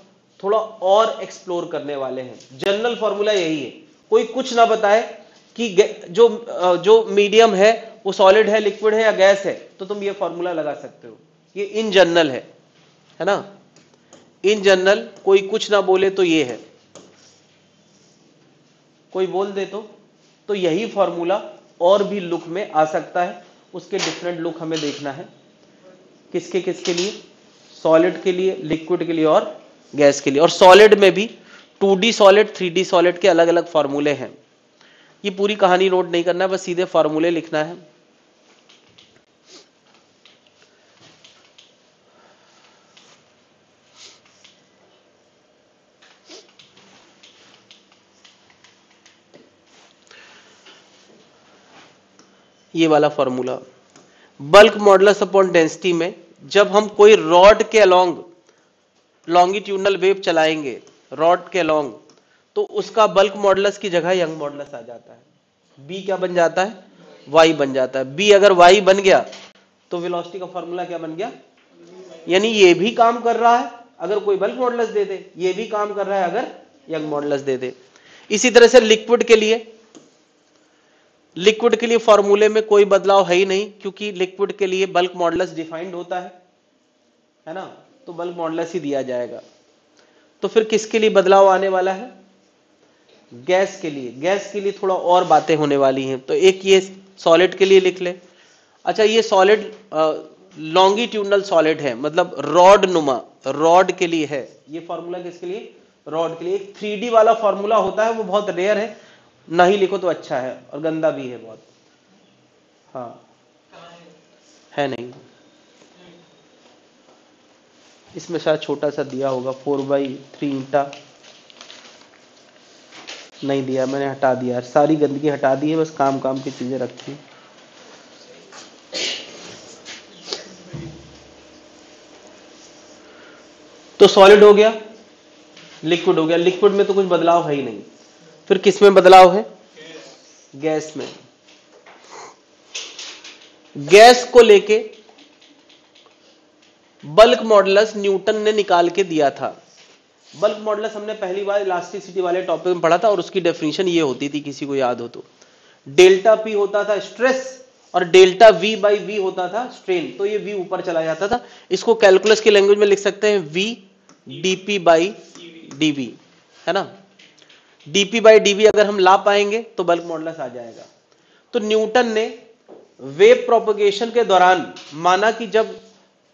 थोड़ा और एक्सप्लोर करने वाले हैं। जनरल फॉर्मूला यही है, कोई कुछ ना बताए कि जो मीडियम है वो सॉलिड है, लिक्विड है या गैस है, तो तुम ये फॉर्मूला लगा सकते हो। ये इन जनरल है ना। इन जनरल कोई कुछ ना बोले तो ये है, कोई बोल दे तो यही फॉर्मूला और भी लुक में आ सकता है। उसके डिफरेंट लुक हमें देखना है। किसके किसके लिए? सॉलिड के लिए, लिक्विड के लिए और गैस के लिए। और सॉलिड में भी 2D सॉलिड, 3D सॉलिड के अलग अलग फॉर्मूले हैं। ये पूरी कहानी नोट नहीं करना है, बस सीधे फॉर्मूले लिखना है। ये वाला formula bulk modulus upon density में जब हम कोई रॉड के अलोंग लॉन्गिट्यूडनल वेव चलाएंगे, रॉड के अलोंग, तो उसका बल्क मॉडुलस की जगह यंग मॉडुलस आ जाता है। बी क्या बन जाता है? वाई बन जाता है। बी अगर वाई बन गया तो वेलोसिटी का फॉर्मूला क्या बन गया? यानी ये भी काम कर रहा है अगर कोई बल्क मॉडुलस दे दे, ये भी काम कर रहा है अगर यंग मॉडुलस दे दे। इसी तरह से लिक्विड के लिए फॉर्मूले में कोई बदलाव है ही नहीं, क्योंकि लिक्विड के लिए बल्क मॉडुलस डिफाइंड होता है ना, तो बल्क मॉडुलस ही दिया जाएगा। तो फिर किसके लिए बदलाव आने वाला है? गैस के लिए थोड़ा और बातें होने वाली हैं। तो एक ये सॉलिड के लिए लिख ले। अच्छा, ये सॉलिड लॉन्गिट्यूडनल सॉलिड है, मतलब रॉड नुमा, रॉड के लिए है ये फॉर्मूला। किसके लिए? रॉड के लिए। एक 3D वाला फॉर्मूला होता है, वो बहुत रेयर है, नहीं लिखो तो अच्छा है, और गंदा भी है बहुत। हाँ, है नहीं, इसमें शायद छोटा सा दिया होगा, 4/3 ईंटा नहीं दिया, मैंने हटा दिया यार, सारी गंदगी हटा दी है, बस काम की चीजें रखी। तो सॉलिड हो गया, लिक्विड हो गया। लिक्विड में तो कुछ बदलाव है ही नहीं। फिर किस में बदलाव है? गैस में। गैस को लेके बल्क मॉडुलस न्यूटन ने निकाल के दिया था। बल्क मॉडुलस हमने पहली बार इलास्टिसिटी वाले टॉपिक में पढ़ा था, और उसकी डेफिनेशन ये होती थी, किसी को याद हो तो, डेल्टा पी होता था स्ट्रेस और डेल्टा वी बाई वी होता था स्ट्रेन। तो ये वी ऊपर चला जाता था। इसको कैलकुलस की लैंग्वेज में लिख सकते हैं वी डीपी बाई डीवी, है ना। डीपी बाई डीवी अगर हम ला पाएंगे तो बल्क मॉडुलस आ जाएगा। तो न्यूटन ने वेव प्रोपगेशन के दौरान माना कि जब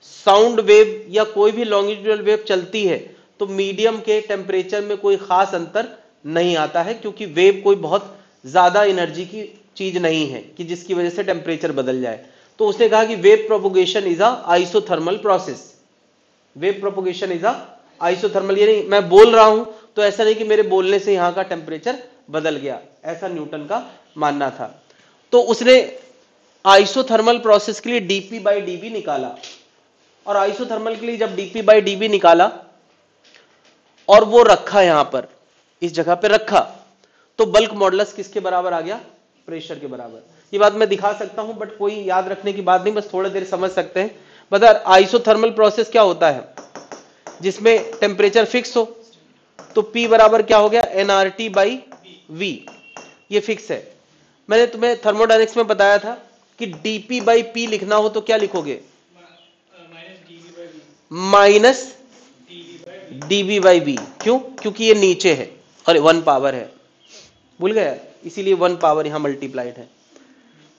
साउंड वेव या कोई भी लॉन्गिट्यूडनल वेव चलती है तो मीडियम के टेम्परेचर में कोई खास अंतर नहीं आता है, क्योंकि वेव कोई बहुत ज्यादा एनर्जी की चीज नहीं है कि जिसकी वजह से टेम्परेचर बदल जाए। तो उसने कहा कि wave propagation is a isothermal process. Wave propagation is a isothermal, यानी मैं बोल रहा हूं तो ऐसा नहीं कि मेरे बोलने से यहां का टेम्परेचर बदल गया, ऐसा न्यूटन का मानना था। तो उसने आइसोथर्मल प्रोसेस के लिए डीपी बाई डीवी निकाला, और आइसोथर्मल के लिए जब डीपी बाई डीवी निकाला और वो रखा यहां पर इस जगह पे रखा, तो बल्क मॉडुलस किसके बराबर आ गया? प्रेशर के बराबर। ये बात मैं दिखा सकता हूं, बट कोई याद रखने की बात नहीं, बस थोड़ी देर समझ सकते हैं। बता, आइसोथर्मल प्रोसेस क्या होता है? जिसमें टेम्परेचर फिक्स हो, तो P बराबर क्या हो गया? nRT बाई V, ये फिक्स है। मैंने तुम्हें थर्मोडायनेमिक्स में बताया था कि dP बाई P लिखना हो तो क्या लिखोगे? Minus dV by V। क्यों? क्योंकि ये नीचे है और 1 पावर है, भूल गया, इसीलिए 1 पावर यहां मल्टीप्लाइड है।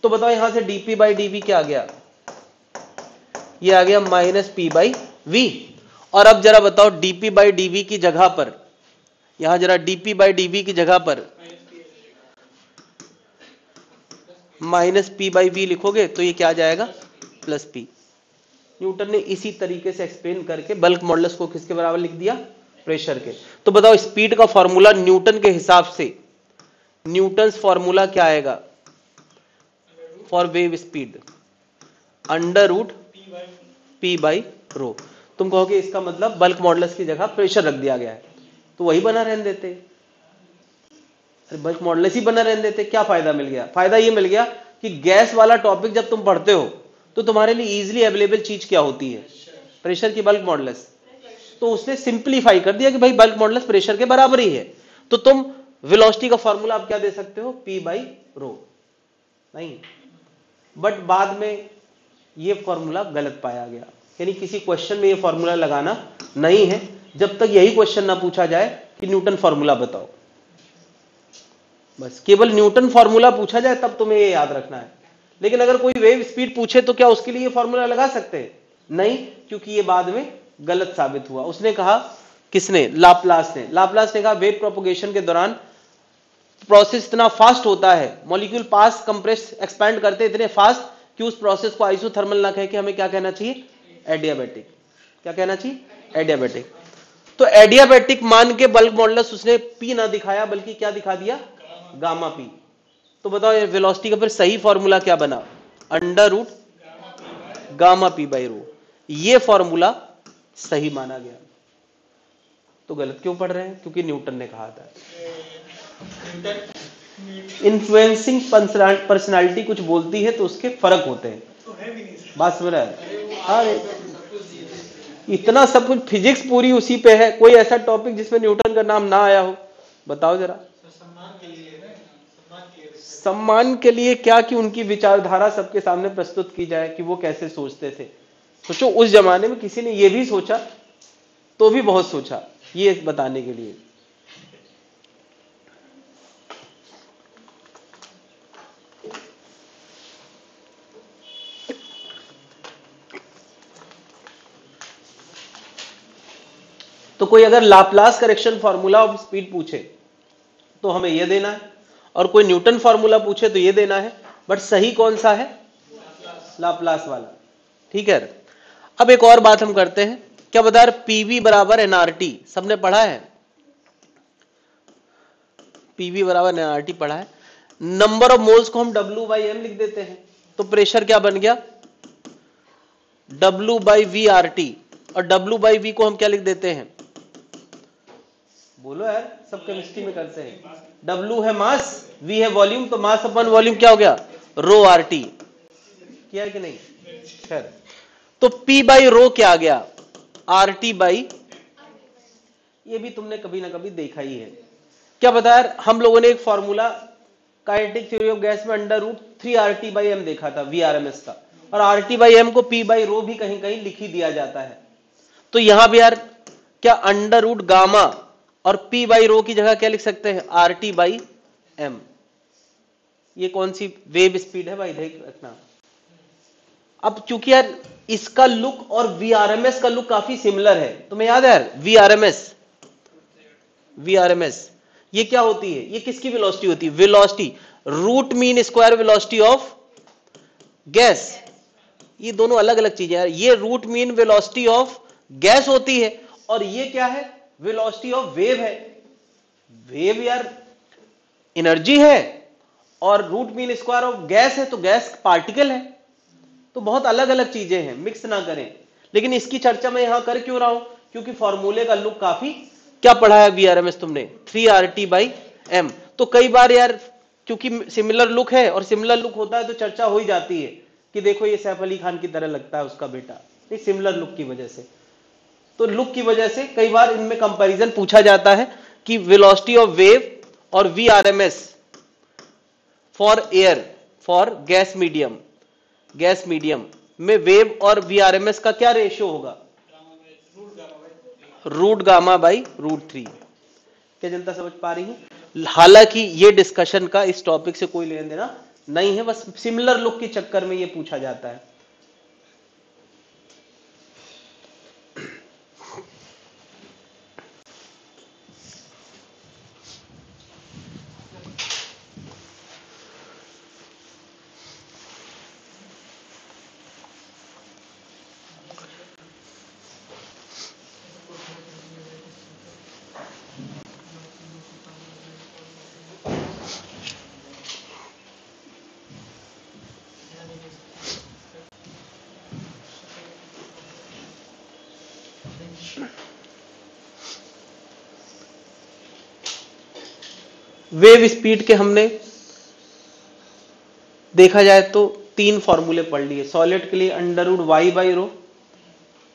तो बताओ यहां से dP बाई dV क्या आ गया? ये आ गया माइनस P बाई V। और अब जरा बताओ dP बाई dV की जगह पर, यहां जरा dP बाई dV की जगह पर माइनस P बाई V लिखोगे तो ये क्या आ जाएगा? Plus P। न्यूटन ने इसी तरीके से एक्सप्लेन करके बल्क मॉडुलस को किसके बराबर लिख दिया? प्रेशर के। तो बताओ स्पीड का फॉर्मूला न्यूटन के हिसाब से, न्यूटन्स फॉर्मूला क्या आएगा for wave speed? Under root P by rho. तुम कहोगे इसका मतलब बल्क मॉडुलस की जगह प्रेशर रख दिया गया है, तो वही बना रहने देते। अरे बल्क मॉडुलस ही बना रहने देते, क्या फायदा मिल गया? फायदा ये मिल गया कि गैस वाला टॉपिक जब तुम पढ़ते हो तो तुम्हारे लिए इजीली अवेलेबल चीज क्या होती है? प्रेशर की बल्क मॉडुलस। तो उसने सिंप्लीफाई कर दिया कि भाई बल्क मॉडुलस प्रेशर के बराबर ही है, तो तुम वेलोसिटी का फॉर्मूला आप क्या दे सकते हो? P बाई रो। नहीं, बट बाद में ये फॉर्मूला गलत पाया गया, यानी किसी क्वेश्चन में ये फॉर्मूला लगाना नहीं है जब तक यही क्वेश्चन ना पूछा जाए कि न्यूटन फॉर्मूला बताओ। बस केवल न्यूटन फॉर्मूला पूछा जाए तब तुम्हें ये याद रखना है। लेकिन अगर कोई वेव स्पीड पूछे तो क्या उसके लिए ये फॉर्मूला लगा सकते हैं? नहीं, क्योंकि ये बाद में गलत साबित हुआ। उसने कहा, किसने? लाप्लास ने। लाप्लास ने कहा वेव प्रोपगेशन के दौरान प्रोसेस इतना फास्ट होता है, मॉलिक्यूल पास कंप्रेस एक्सपैंड करते इतने फास्ट कि उस प्रोसेस को आइसोथर्मल ना कह के हमें क्या कहना चाहिए? एडियाबैटिक। क्या कहना चाहिए? एडियाबैटिक। तो एडियाबैटिक मान के बल्क मॉडुलस उसने P ना दिखाया, बल्कि क्या दिखा दिया? Gamma P। तो बताओ ये वेलोसिटी का फिर सही फॉर्मूला क्या बना? Under root gamma P by rho. ये फॉर्मूला सही माना गया। तो गलत क्यों पढ़ रहे हैं? क्योंकि न्यूटन ने कहा था। इन्फ्लुएंसिंग पर्सनालिटी कुछ बोलती है तो उसके फर्क होते हैं। बात समझ रहा है? इतना सब कुछ, फिजिक्स पूरी उसी पे है। कोई ऐसा टॉपिक जिसमें न्यूटन का नाम ना आया हो, बताओ जरा। सम्मान के लिए क्या, कि उनकी विचारधारा सबके सामने प्रस्तुत की जाए कि वो कैसे सोचते थे। सोचो उस जमाने में किसी ने ये भी सोचा तो भी बहुत सोचा, ये बताने के लिए। तो कोई अगर Laplace correction formula of speed पूछे तो हमें यह देना है, और कोई न्यूटन फॉर्मूला पूछे तो यह देना है, बट सही कौन सा है? लाप्लास वाला। ठीक है। अब एक और बात हम करते हैं, क्या बता रहे? पीवी बराबर एनआरटी, सबने पढ़ा है? पीवी बराबर एनआरटी पढ़ा है। नंबर ऑफ मोल्स को हम W बाई एम लिख देते हैं, तो प्रेशर क्या बन गया? W by V R T, और W बाई वी को हम क्या लिख देते हैं? बोलो यार, सब केमिस्ट्री में करते हैं। W है मास, V है वॉल्यूम, तो मास अपन वॉल्यूम क्या हो गया? रो आर टी। किया कि नहीं? खैर, तो P बाई रो क्या आ गया? आर टी बाई, ये भी तुमने कभी ना कभी देखा ही है। क्या बता यार, हम लोगों ने एक formula kinetic theory of gas में under root 3 RT by m देखा था, VRMS का, और RT बाई एम को P बाई रो भी कहीं कहीं लिख ही दिया जाता है। तो यहां भी यार क्या अंडर रूट गामा और P बाई रो की जगह क्या लिख सकते हैं? RT by M. ये कौन सी वेव स्पीड है भाई, देख रखना। अब चूंकि यार इसका लुक और VRMS का लुक काफी सिमिलर है, तुम्हें याद है यार? VRMS ये क्या होती है? ये किसकी वेलोसिटी होती है? Velocity, root mean square velocity of gas. ये दोनों अलग अलग चीजें हैं। ये root mean velocity of gas होती है, और ये क्या है? वेलोसिटी ऑफ वेव है। वेव यार एनर्जी है, और root mean square of gas है, तो गैस पार्टिकल है। तो बहुत अलग अलग चीजें हैं, मिक्स ना करें। लेकिन इसकी चर्चा मैं यहां कर क्यों रहा हूं? क्योंकि फॉर्मूले का लुक काफी, क्या पढ़ा है VRMS तुमने? 3 RT बाई एम। तो कई बार यार क्योंकि सिमिलर लुक है और सिमिलर लुक होता है तो चर्चा हो ही जाती है कि देखो ये सैफ अली खान की तरह लगता है उसका बेटा, ये सिमिलर लुक की वजह से। तो लुक की वजह से कई बार इनमें कंपैरिजन पूछा जाता है कि वेलोसिटी ऑफ वेव और VRMS for air, for gas medium में वेव और VRMS का क्या रेशियो होगा? Root gamma by root 3। क्या जनता समझ पा रही है? हालांकि ये डिस्कशन का इस टॉपिक से कोई लेन देना नहीं है, बस सिमिलर लुक के चक्कर में ये पूछा जाता है। वेव स्पीड के हमने देखा जाए तो 3 फॉर्मूले पढ़ लिए। सॉलिड के लिए under root Y by rho,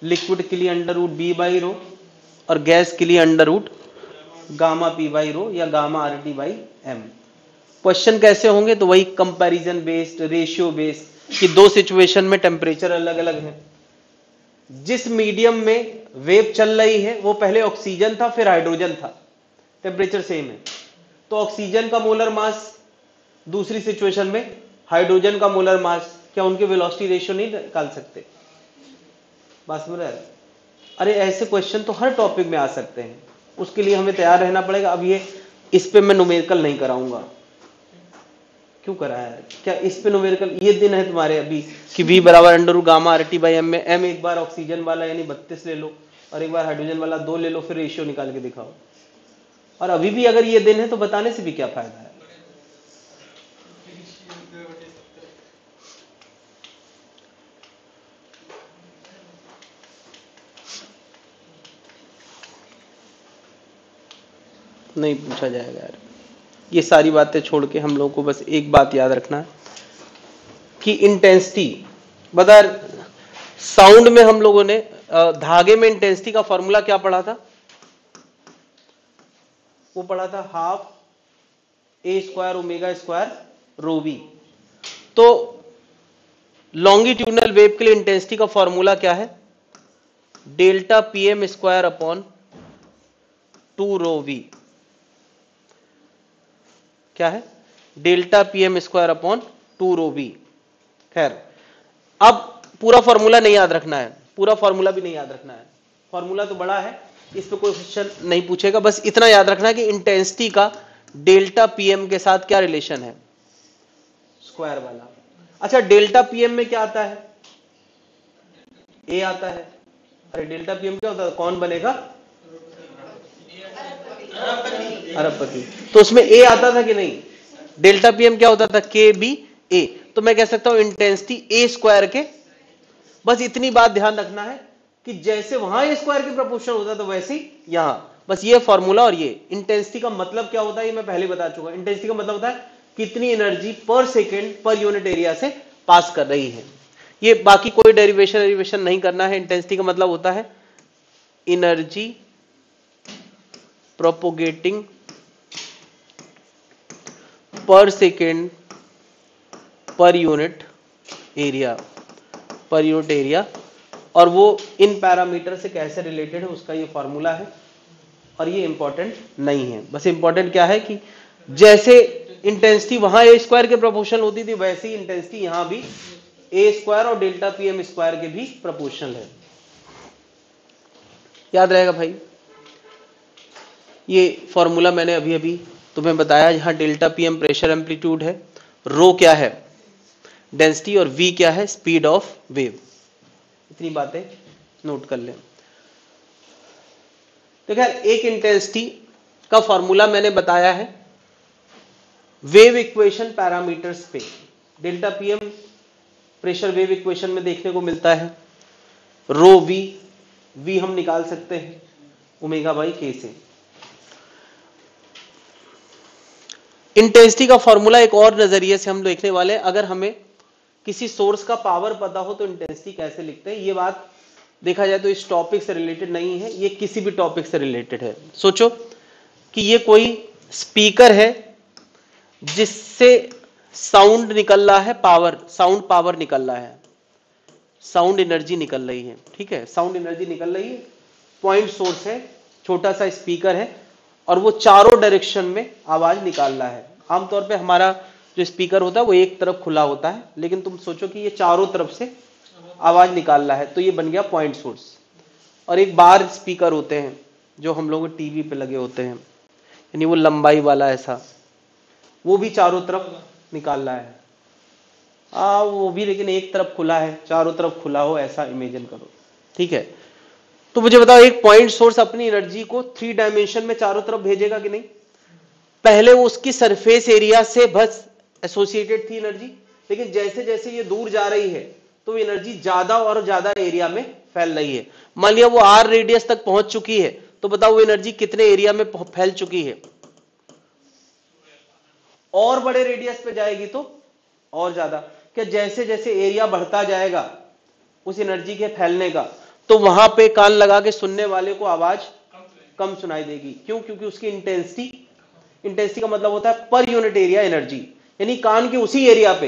liquid के लिए under root B by rho, और गैस के लिए under root gamma P by rho या gamma R T by m. Question कैसे होंगे? तो वही कंपैरिजन बेस्ड, रेशियो बेस्ड, कि दो सिचुएशन में टेम्परेचर अलग अलग है। जिस मीडियम में वेव चल रही है वो पहले ऑक्सीजन था, फिर हाइड्रोजन था, टेम्परेचर सेम है, तो ऑक्सीजन का मोलर मास, दूसरी सिचुएशन में हाइड्रोजन का मोलर मास, क्या उनके वेलोसिटी रेशियो नहीं निकाल सकते? बात समझ रहे हैं? अरे ऐसे क्वेश्चन तो हर टॉपिक में आ सकते हैं, उसके लिए हमें तैयार रहना पड़ेगा। अब ये इस पे मैं न्यूमेरिकल नहीं कराऊंगा। क्यों करा है? क्या इस पे न्यूमेरिकल? ये दिन है तुम्हारे अभी कि V बराबर under root gamma R T by M में m एक बार ऑक्सीजन वाला यानी 32 ले लो, और एक बार हाइड्रोजन वाला 2 ले लो, फिर रेशियो निकाल के दिखाओ। और अभी भी अगर ये दिन है तो बताने से भी क्या फायदा है? नहीं पूछा जाएगा यार। ये सारी बातें छोड़ के हम लोगों को बस एक बात याद रखना है कि इंटेंसिटी, बता साउंड में हम लोगों ने धागे में इंटेंसिटी का फॉर्मूला क्या पढ़ा था? वो पढ़ा था half a square omega square rho V. तो लॉन्गिट्यूडनल वेव के लिए इंटेंसिटी का फॉर्मूला क्या है? Delta P M square upon 2 rho V. क्या है? Delta P M square upon 2 rho V. खैर, अब पूरा फॉर्मूला नहीं याद रखना है, पूरा फॉर्मूला भी नहीं याद रखना है, फॉर्मूला तो बड़ा है, इस पे कोई क्वेश्चन नहीं पूछेगा, बस इतना याद रखना है कि इंटेंसिटी का डेल्टा पीएम के साथ क्या रिलेशन है? स्क्वायर वाला। अच्छा, डेल्टा पीएम में क्या आता है? ए आता है। अरे डेल्टा पीएम क्या होता है? कौन बनेगा? अरबपति। तो उसमें ए आता था कि नहीं? डेल्टा पीएम क्या होता था? के बी ए। तो मैं कह सकता हूं इंटेंसिटी ए स्क्वायर के, बस इतनी बात ध्यान रखना है कि जैसे वहां ए स्क्वायर के प्रोपोर्शनल होता था वैसे ही यहां, बस ये फॉर्मूला। और ये इंटेंसिटी का मतलब क्या होता है ये मैं पहले बता चुका। इंटेंसिटी का मतलब होता है कितनी एनर्जी पर सेकेंड पर यूनिट एरिया से पास कर रही है। ये बाकी कोई डेरिवेशन नहीं करना है। इंटेंसिटी का मतलब होता है एनर्जी प्रोपोगेटिंग पर second per unit area, per unit area. और वो इन पैरामीटर से कैसे रिलेटेड है उसका ये फॉर्मूला है, और ये इंपॉर्टेंट नहीं है। बस इंपॉर्टेंट क्या है कि जैसे इंटेंसिटी वहां ए स्क्वायर के प्रोपोर्शनल होती थी वैसे ही इंटेंसिटी यहां भी ए स्क्वायर और डेल्टा पी एम स्क्वायर के भी प्रोपोर्शनल है। याद रहेगा भाई? ये फॉर्मूला मैंने अभी अभी तुम्हें बताया। जहां delta P M pressure amplitude है, रो क्या है? डेंसिटी, और वी क्या है? Speed of wave. इतनी बातें नोट कर लें। तो खैर, एक इंटेंसिटी का फॉर्मूला मैंने बताया है वेव इक्वेशन पैरामीटर्स पे। Delta PM pressure wave equation में देखने को मिलता है। रो वी, वी हम निकाल सकते हैं ओमेगा बाई के से। इंटेंसिटी का फॉर्मूला एक और नजरिए से हम देखने वाले हैं। अगर हमें किसी सोर्स का पावर पता हो तो इंटेंसिटी कैसे लिखते हैं, ये बात देखा जाए तो इस टॉपिक से रिलेटेड नहीं है, ये किसी भी टॉपिक से रिलेटेड है। सोचो कि ये कोई स्पीकर है जिससे साउंड निकल रहा है, पावर, साउंड पावर निकल रहा है, साउंड एनर्जी निकल रही है। ठीक है, साउंड एनर्जी निकल रही है, पॉइंट सोर्स है, छोटा सा स्पीकर है, और वो चारों डायरेक्शन में आवाज निकाल रहा है। आमतौर पे हमारा जो स्पीकर होता है वो एक तरफ खुला होता है, लेकिन तुम सोचो कि ये चारों तरफ से आवाज निकाल रहा है, तो ये बन गया पॉइंट सोर्स। और एक बार स्पीकर होते हैं जो हम लोग टीवी पे लगे होते हैं, यानी वो लंबाई वाला ऐसा, वो भी चारों तरफ निकाल रहा है। वो भी लेकिन एक तरफ खुला है, चारों तरफ खुला हो ऐसा इमेजिन करो। ठीक है, तो मुझे बताओ एक पॉइंट सोर्स अपनी एनर्जी को 3 डायमेंशन में चारों तरफ भेजेगा कि नहीं? पहले वो उसकी सरफेस एरिया से बस एसोसिएटेड थी एनर्जी, लेकिन जैसे जैसे ये दूर जा रही है तो एनर्जी ज्यादा और ज्यादा एरिया में फैल रही है। मान लिया वो आर रेडियस तक पहुंच चुकी है, तो बताओ वो एनर्जी कितने एरिया में फैल चुकी है? और बड़े रेडियस पे जाएगी तो और ज्यादा। क्या जैसे जैसे एरिया बढ़ता जाएगा उस एनर्जी के फैलने का, तो वहां पे कान लगा के सुनने वाले को आवाज कम सुनाई देगी। क्यों? क्योंकि उसकी इंटेंसिटी का मतलब होता है पर यूनिट एरिया एनर्जी, यानी कान के उसी एरिया पे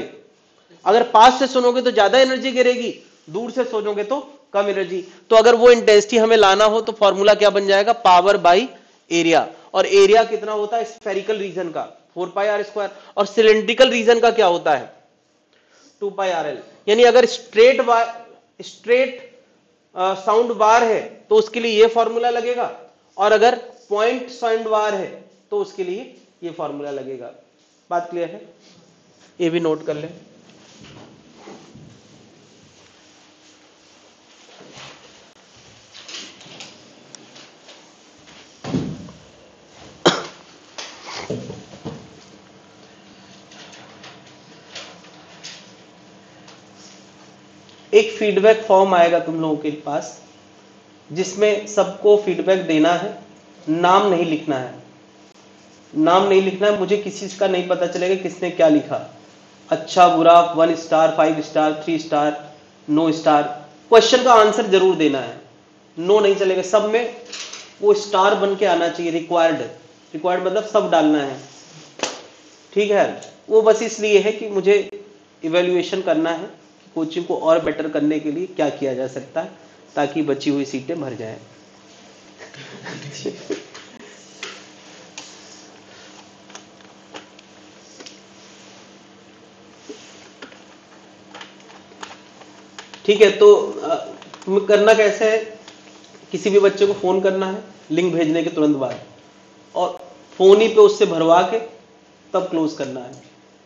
अगर पास से सुनोगे तो ज्यादा एनर्जी गिरेगी, दूर से सुनोगे तो कम एनर्जी। तो अगर वो इंटेंसिटी हमें लाना हो तो फॉर्मूला क्या बन जाएगा? Power by area. और एरिया कितना होता है स्फेरिकल रीजन का? 4πr²। और सिलेंड्रिकल रीजन का क्या होता है? 2πrl। यानी अगर स्ट्रेट साउंड बार है तो उसके लिए ये फॉर्मूला लगेगा, और अगर पॉइंट साउंड बार है तो उसके लिए ये फॉर्मूला लगेगा। बात क्लियर है? ये भी नोट कर लें। एक फीडबैक फॉर्म आएगा तुम लोगों के पास जिसमें सबको फीडबैक देना है, नाम नहीं लिखना है। नाम नहीं लिखना है, मुझे किसी का नहीं पता चलेगा किसने क्या लिखा, अच्छा बुरा, 1 star 5 star 3 star no star. Question का आंसर जरूर देना है। नो नहीं चलेगा, सब में वो स्टार बन के आना चाहिए, रिक्वायर्ड मतलब सब डालना है, ठीक है। वो बस इसलिए है कि मुझे इवैल्यूएशन करना है कि कोचिंग को और बेटर करने के लिए क्या किया जा सकता है ताकि बची हुई सीटें भर जाएं। ठीक है, तो तुम्हें करना कैसे है, किसी भी बच्चे को फोन करना है लिंक भेजने के तुरंत बाद, और फोन ही पे उससे भरवा के तब क्लोज करना है,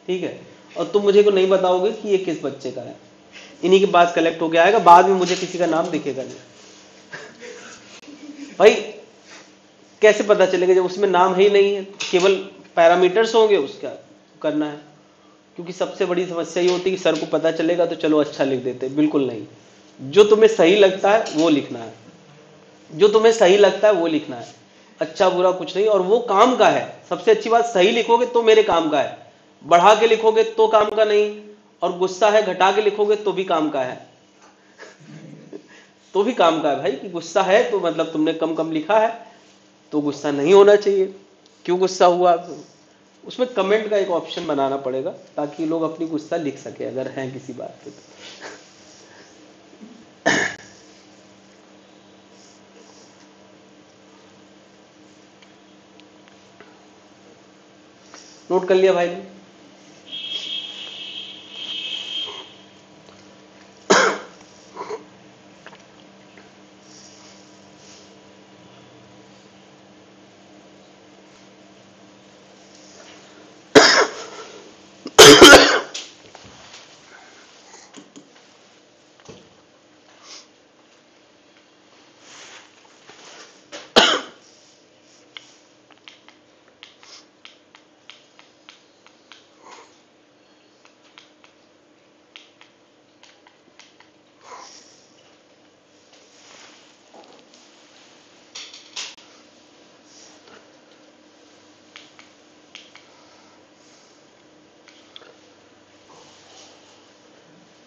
ठीक है। और तुम मुझे को नहीं बताओगे कि ये किस बच्चे का है, इन्हीं के पास कलेक्ट होके आएगा, बाद में मुझे किसी का नाम दिखेगा नहीं। भाई कैसे पता चलेगा जब उसमें नाम ही नहीं है, केवल पैरामीटर्स होंगे उसका करना है। क्योंकि सबसे बड़ी समस्या ये होती है कि सर को पता चलेगा तो चलो अच्छा लिख देते, बिल्कुल नहीं। जो तुम्हें सही लगता है वो लिखना है, जो तुम्हें सही लगता है वो लिखना है, अच्छा बुरा कुछ नहीं, और वो काम का है। सबसे अच्छी बात, सही लिखोगे तो मेरे काम का है, बढ़ा के लिखोगे तो काम का नहीं, और गुस्सा है घटा के लिखोगे तो भी काम का है। तो भी काम का है भाई, कि गुस्सा है तो मतलब तुमने कम कम लिखा है, तो गुस्सा नहीं होना चाहिए। क्यों गुस्सा हुआ, उसमें कमेंट का एक ऑप्शन बनाना पड़ेगा ताकि लोग अपनी गुस्सा लिख सके अगर हैं किसी बात पे। नोट कर लिया भाई ने?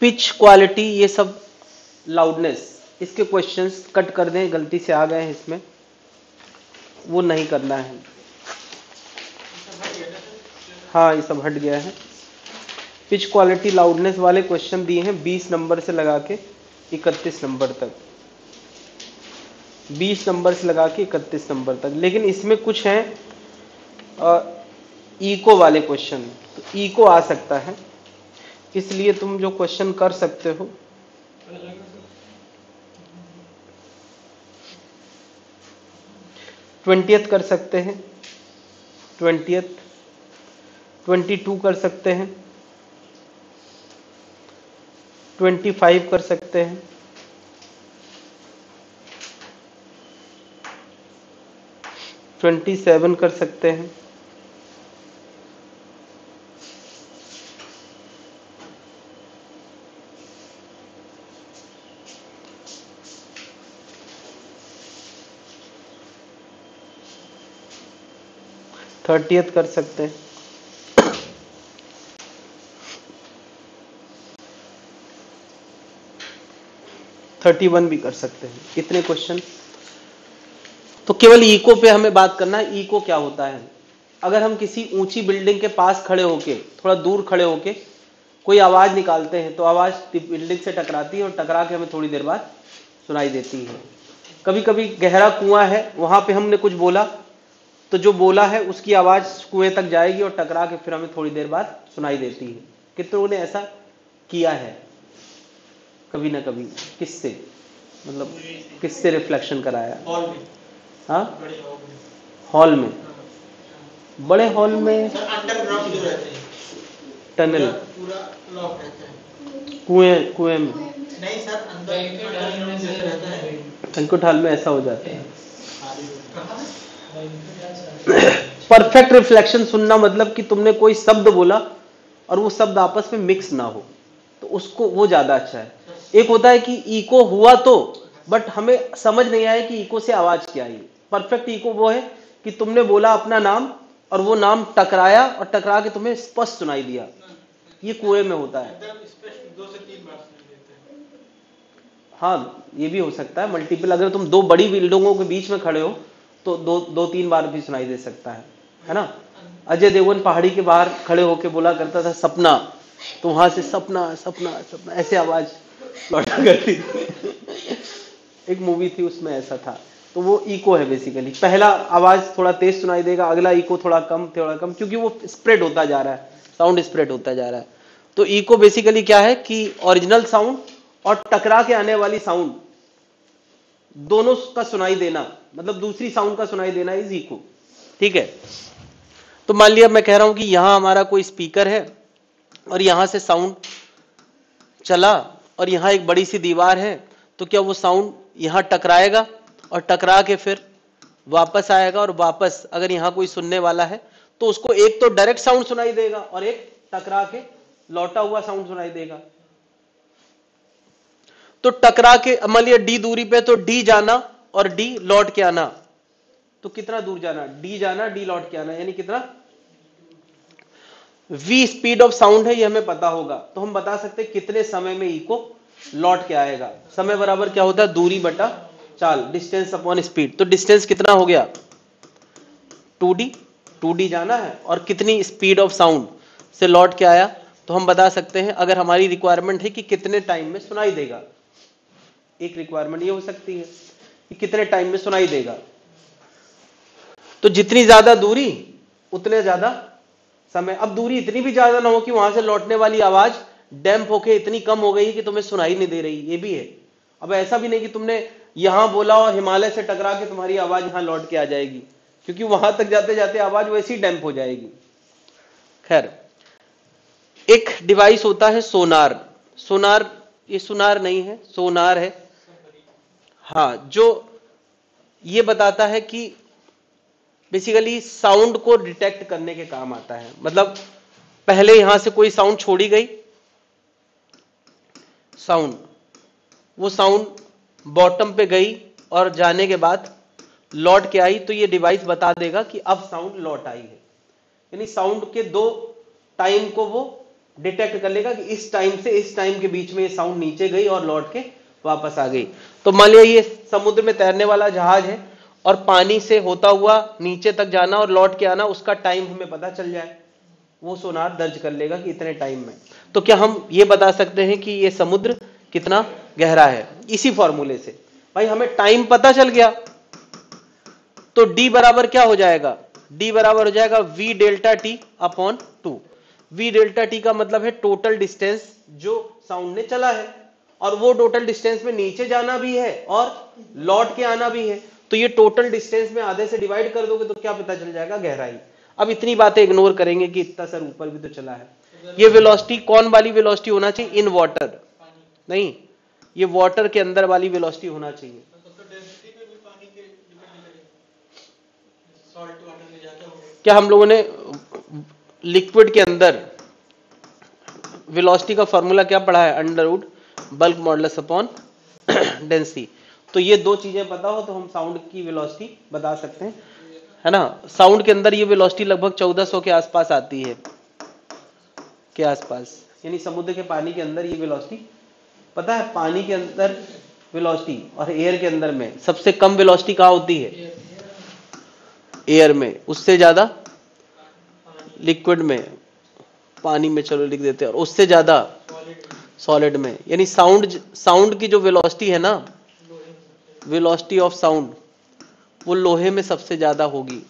पिच, क्वालिटी, ये सब, लाउडनेस, इसके क्वेश्चंस कट कर दें, गलती से आ गए हैं इसमें, वो नहीं करना है। हाँ ये सब हट गया है। पिच, क्वालिटी, लाउडनेस वाले क्वेश्चन दिए हैं 20 नंबर से लगा के 31 नंबर तक, 20 नंबर से लगा के 31 नंबर तक। लेकिन इसमें कुछ हैं इको वाले क्वेश्चन, तो इको आ सकता है, इसलिए तुम जो क्वेश्चन कर सकते हो, ट्वेंटियथ कर सकते हैं, 22 कर सकते हैं, 25 कर सकते हैं, 27 कर सकते हैं, 30th कर सकते हैं, 31 भी कर सकते हैं। इतने क्वेश्चन। तो केवल इको पे हमें बात करना है। इको क्या होता है? अगर हम किसी ऊंची बिल्डिंग के पास खड़े होके, थोड़ा दूर खड़े होके कोई आवाज निकालते हैं तो आवाज बिल्डिंग से टकराती है और टकरा के हमें थोड़ी देर बाद सुनाई देती है। कभी कभी गहरा कुआं है, वहां पे हमने कुछ बोला तो जो बोला है उसकी आवाज कुएं तक जाएगी और टकरा के फिर हमें थोड़ी देर बाद सुनाई देती है। कितनों ने ऐसा किया है कभी ना कभी? किससे, मतलब किससे रिफ्लेक्शन कराया? हॉल में। हाँ, बड़े हॉल में। हॉल में, बड़े हॉल में, सर अंडरग्राउंड जो रहते हैं, टनल, पूरा लॉक रहता है, कुएं में नहीं सर, अंदर अंडरग्राउंड जैसे रहता है, बैंक्वेट हॉल में ऐसा हो जाता है। कहाँ? परफेक्ट रिफ्लेक्शन सुनना मतलब कि तुमने कोई शब्द बोला और वो शब्द आपस में मिक्स ना हो, तो उसको वो ज्यादा अच्छा है। एक होता है कि इको हुआ तो, बट हमें समझ नहीं आया कि इको से आवाज क्या आई। परफेक्ट इको वो है कि तुमने बोला अपना नाम और वो नाम टकराया और टकरा के तुम्हें स्पष्ट सुनाई दिया। ये कुएं में होता है। एकदम स्पष्ट 2 से 3 बार सुन लेते हैं। हाँ ये भी हो सकता है मल्टीपल, अगर तुम दो बड़ी बिल्डिंगों के बीच में खड़े हो तो दो तीन बार भी सुनाई दे सकता है ना। अजय देवगन पहाड़ी के बाहर खड़े होके बोला करता था सपना, तो वहां से सपना सपना सपना ऐसे आवाज लौटा करती थी। एक मूवी थी उसमें ऐसा था। तो वो इको है बेसिकली, पहला आवाज थोड़ा तेज सुनाई देगा, अगला इको थोड़ा कम, क्योंकि वो स्प्रेड होता जा रहा है, साउंड स्प्रेड होता जा रहा है। तो इको बेसिकली क्या है कि ओरिजिनल साउंड और टकरा के आने वाली साउंड दोनों का सुनाई देना, मतलब दूसरी साउंड का सुनाई देना इज इको। ठीक है, तो मान लिया मैं कह रहा हूं कि यहां हमारा कोई स्पीकर है और यहां से साउंड चला और यहां एक बड़ी सी दीवार है, तो क्या वो साउंड यहां टकराएगा और टकरा के फिर वापस आएगा, और वापस अगर यहां कोई सुनने वाला है तो उसको एक तो डायरेक्ट साउंड सुनाई देगा और एक टकरा के लौटा हुआ साउंड सुनाई देगा। तो टकरा के मान लिया डी दूरी पे, तो डी जाना और डी लौट के आना, तो कितना दूर जाना, डी जाना डी लौट के आना, यानी कितना, v स्पीड ऑफ साउंड है ये हमें पता होगा, तो हम बता सकते हैं कितने समय में इको लौट के आएगा। समय बराबर क्या होता है, दूरी बटा चाल, डिस्टेंस अपॉन स्पीड। तो डिस्टेंस कितना हो गया 2d जाना है, और कितनी स्पीड ऑफ साउंड से लौट के आया, तो हम बता सकते हैं अगर हमारी रिक्वायरमेंट है कि कितने टाइम में सुनाई देगा। एक रिक्वायरमेंट ये हो सकती है कि कितने टाइम में सुनाई देगा, तो जितनी ज्यादा दूरी उतने ज्यादा समय। अब दूरी इतनी भी ज्यादा ना हो कि वहां से लौटने वाली आवाज डैम्प होके इतनी कम हो गई कि तुम्हें सुनाई नहीं दे रही, ये भी है। अब ऐसा भी नहीं कि तुमने यहां बोला और हिमालय से टकरा के तुम्हारी आवाज यहां लौट के आ जाएगी, क्योंकि वहां तक जाते जाते आवाज वैसी डैम्प हो जाएगी। खैर, एक डिवाइस होता है सोनार। सोनार, ये सुनार नहीं है, सोनार है। हाँ, जो ये बताता है कि बेसिकली साउंड को डिटेक्ट करने के काम आता है। मतलब पहले यहां से कोई साउंड छोड़ी गई, साउंड, वो साउंड बॉटम पे गई और जाने के बाद लौट के आई, तो ये डिवाइस बता देगा कि अब साउंड लौट आई है। यानी साउंड के दो टाइम को वो डिटेक्ट कर लेगा कि इस टाइम से इस टाइम के बीच में ये साउंड नीचे गई और लौट के वापस आ गई। तो मान लिया ये समुद्र में तैरने वाला जहाज है और पानी से होता हुआ नीचे तक जाना और लौट के आना, उसका टाइम हमें पता चल जाए, वो सोनार दर्ज कर लेगा कि इतने टाइम में। तो क्या हम ये बता सकते हैं कि ये समुद्र कितना गहरा है, इसी फॉर्मूले से। भाई हमें टाइम पता चल गया, तो D बराबर क्या हो जाएगा, D बराबर हो जाएगा V delta T upon 2। V delta T का मतलब है टोटल डिस्टेंस जो साउंड ने चला है, और वो टोटल डिस्टेंस में नीचे जाना भी है और लौट के आना भी है। तो ये टोटल डिस्टेंस में आधे से डिवाइड कर दोगे तो क्या पता चल जाएगा, गहराई। अब इतनी बातें इग्नोर करेंगे कि इतना सर ऊपर भी तो चला है। ये वेलोसिटी कौन वाली वेलोसिटी होना चाहिए, इन वाटर नहीं, ये वाटर के अंदर वाली वेलोसिटी होना चाहिए। क्या हम लोगों ने लिक्विड के अंदर वेलोसिटी का फॉर्मूला क्या पढ़ा है, under root bulk modulus upon density. तो ये दो चीजें पता हो तो हम साउंड की वेलोसिटी बता सकते हैं, है ना। साउंड के अंदर ये वेलोसिटी लगभग 1400 के आसपास आती है, के आसपास, यानी समुद्र के पानी के अंदर ये वेलोसिटी पता है। पानी के अंदर वेलोसिटी और एयर के अंदर में सबसे कम वेलोसिटी कहाँ होती है, एयर में, उससे ज्यादा लिक्विड में, पानी में चलो लिख देते हैं, और उससे ज्यादा सॉलिड में। यानी साउंड की जो वेलोसिटी है ना, वेलोसिटी ऑफ साउंड, वो लोहे में सबसे ज्यादा होगी।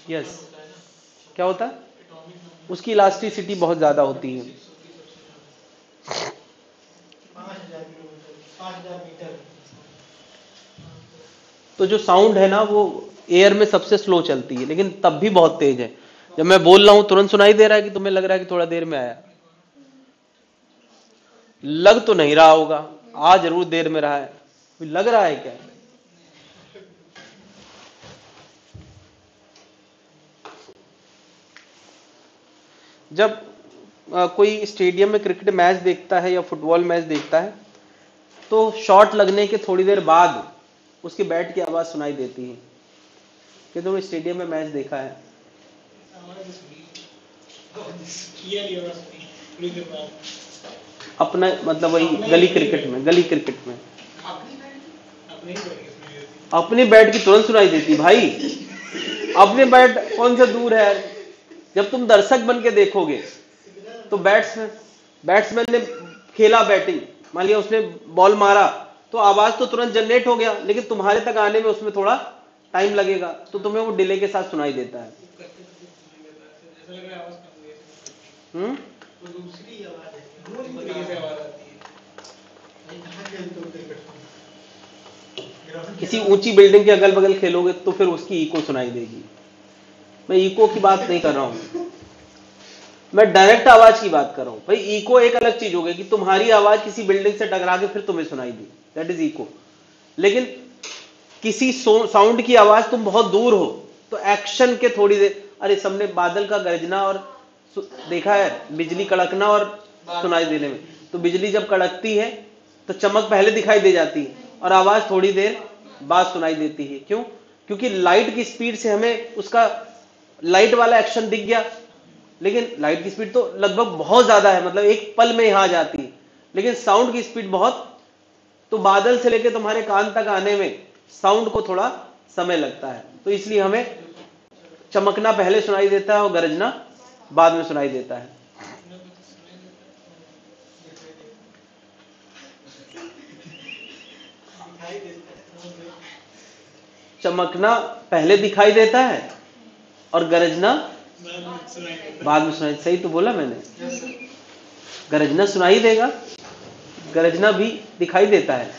यस, क्या होता है, उसकी इलास्टिसिटी बहुत ज्यादा होती है। 5000 मीटर। तो जो साउंड है ना वो एयर में सबसे स्लो चलती है, लेकिन तब भी बहुत तेज है। जब मैं बोल रहा हूं तुरंत सुनाई दे रहा है कि तुम्हें लग रहा है कि थोड़ा देर में आया, लग तो नहीं रहा होगा, आ जरूर देर में रहा है, लग रहा है क्या। जब कोई स्टेडियम में क्रिकेट मैच देखता है या फुटबॉल मैच देखता है, तो शॉट लगने के थोड़ी देर बाद उसके बैट की आवाज सुनाई देती है। कि तुमने स्टेडियम में मैच देखा है, अपना मतलब वही गली क्रिकेट में अपनी बैट की तुरंत सुनाई देती भाई। अपने बैट कौन सा दूर है यार। जब तुम दर्शक बन के देखोगे तो बैट्समैन ने खेला बैटिंग, मान लिया उसने बॉल मारा तो आवाज तो तुरंत जनरेट हो गया, लेकिन तुम्हारे तक आने में उसमें थोड़ा टाइम लगेगा, तो तुम्हें वो डिले के साथ सुनाई देता है। किसी ऊंची बिल्डिंग के अगल बगल खेलोगे तो फिर उसकी इको सुनाई देगी। मैं इको की बात नहीं कर रहा हूं, मैं डायरेक्ट आवाज की बात कर रहा हूं। भाई इको एक अलग चीज हो गई कि तुम्हारी आवाज किसी बिल्डिंग से टकरा के फिर तुम्हें सुनाई दी, दैट इज इको। लेकिन किसी साउंड की आवाज तुम बहुत दूर हो तो एक्शन के थोड़ी देर, अरे सबने बादल का गरजना और देखा है बिजली कड़कना और सुनाई देने में, तो बिजली जब कड़कती है तो चमक पहले दिखाई दे जाती है और आवाज थोड़ी देर बाद सुनाई देती है। क्यों? क्योंकि लाइट की स्पीड से हमें उसका लाइट वाला एक्शन दिख गया, लेकिन लाइट की स्पीड तो लगभग बहुत ज्यादा है, मतलब एक पल में यहां जाती है, लेकिन साउंड की स्पीड बहुत, तो बादल से लेकर तुम्हारे कान तक आने में साउंड को थोड़ा समय लगता है। तो इसलिए हमें चमकना पहले सुनाई देता है और गरजना बाद में सुनाई देता है। चमकना पहले दिखाई देता है और गरजना बाद में सुनाई। सही तो बोला मैंने, गरजना सुनाई देगा, गरजना भी दिखाई देता है।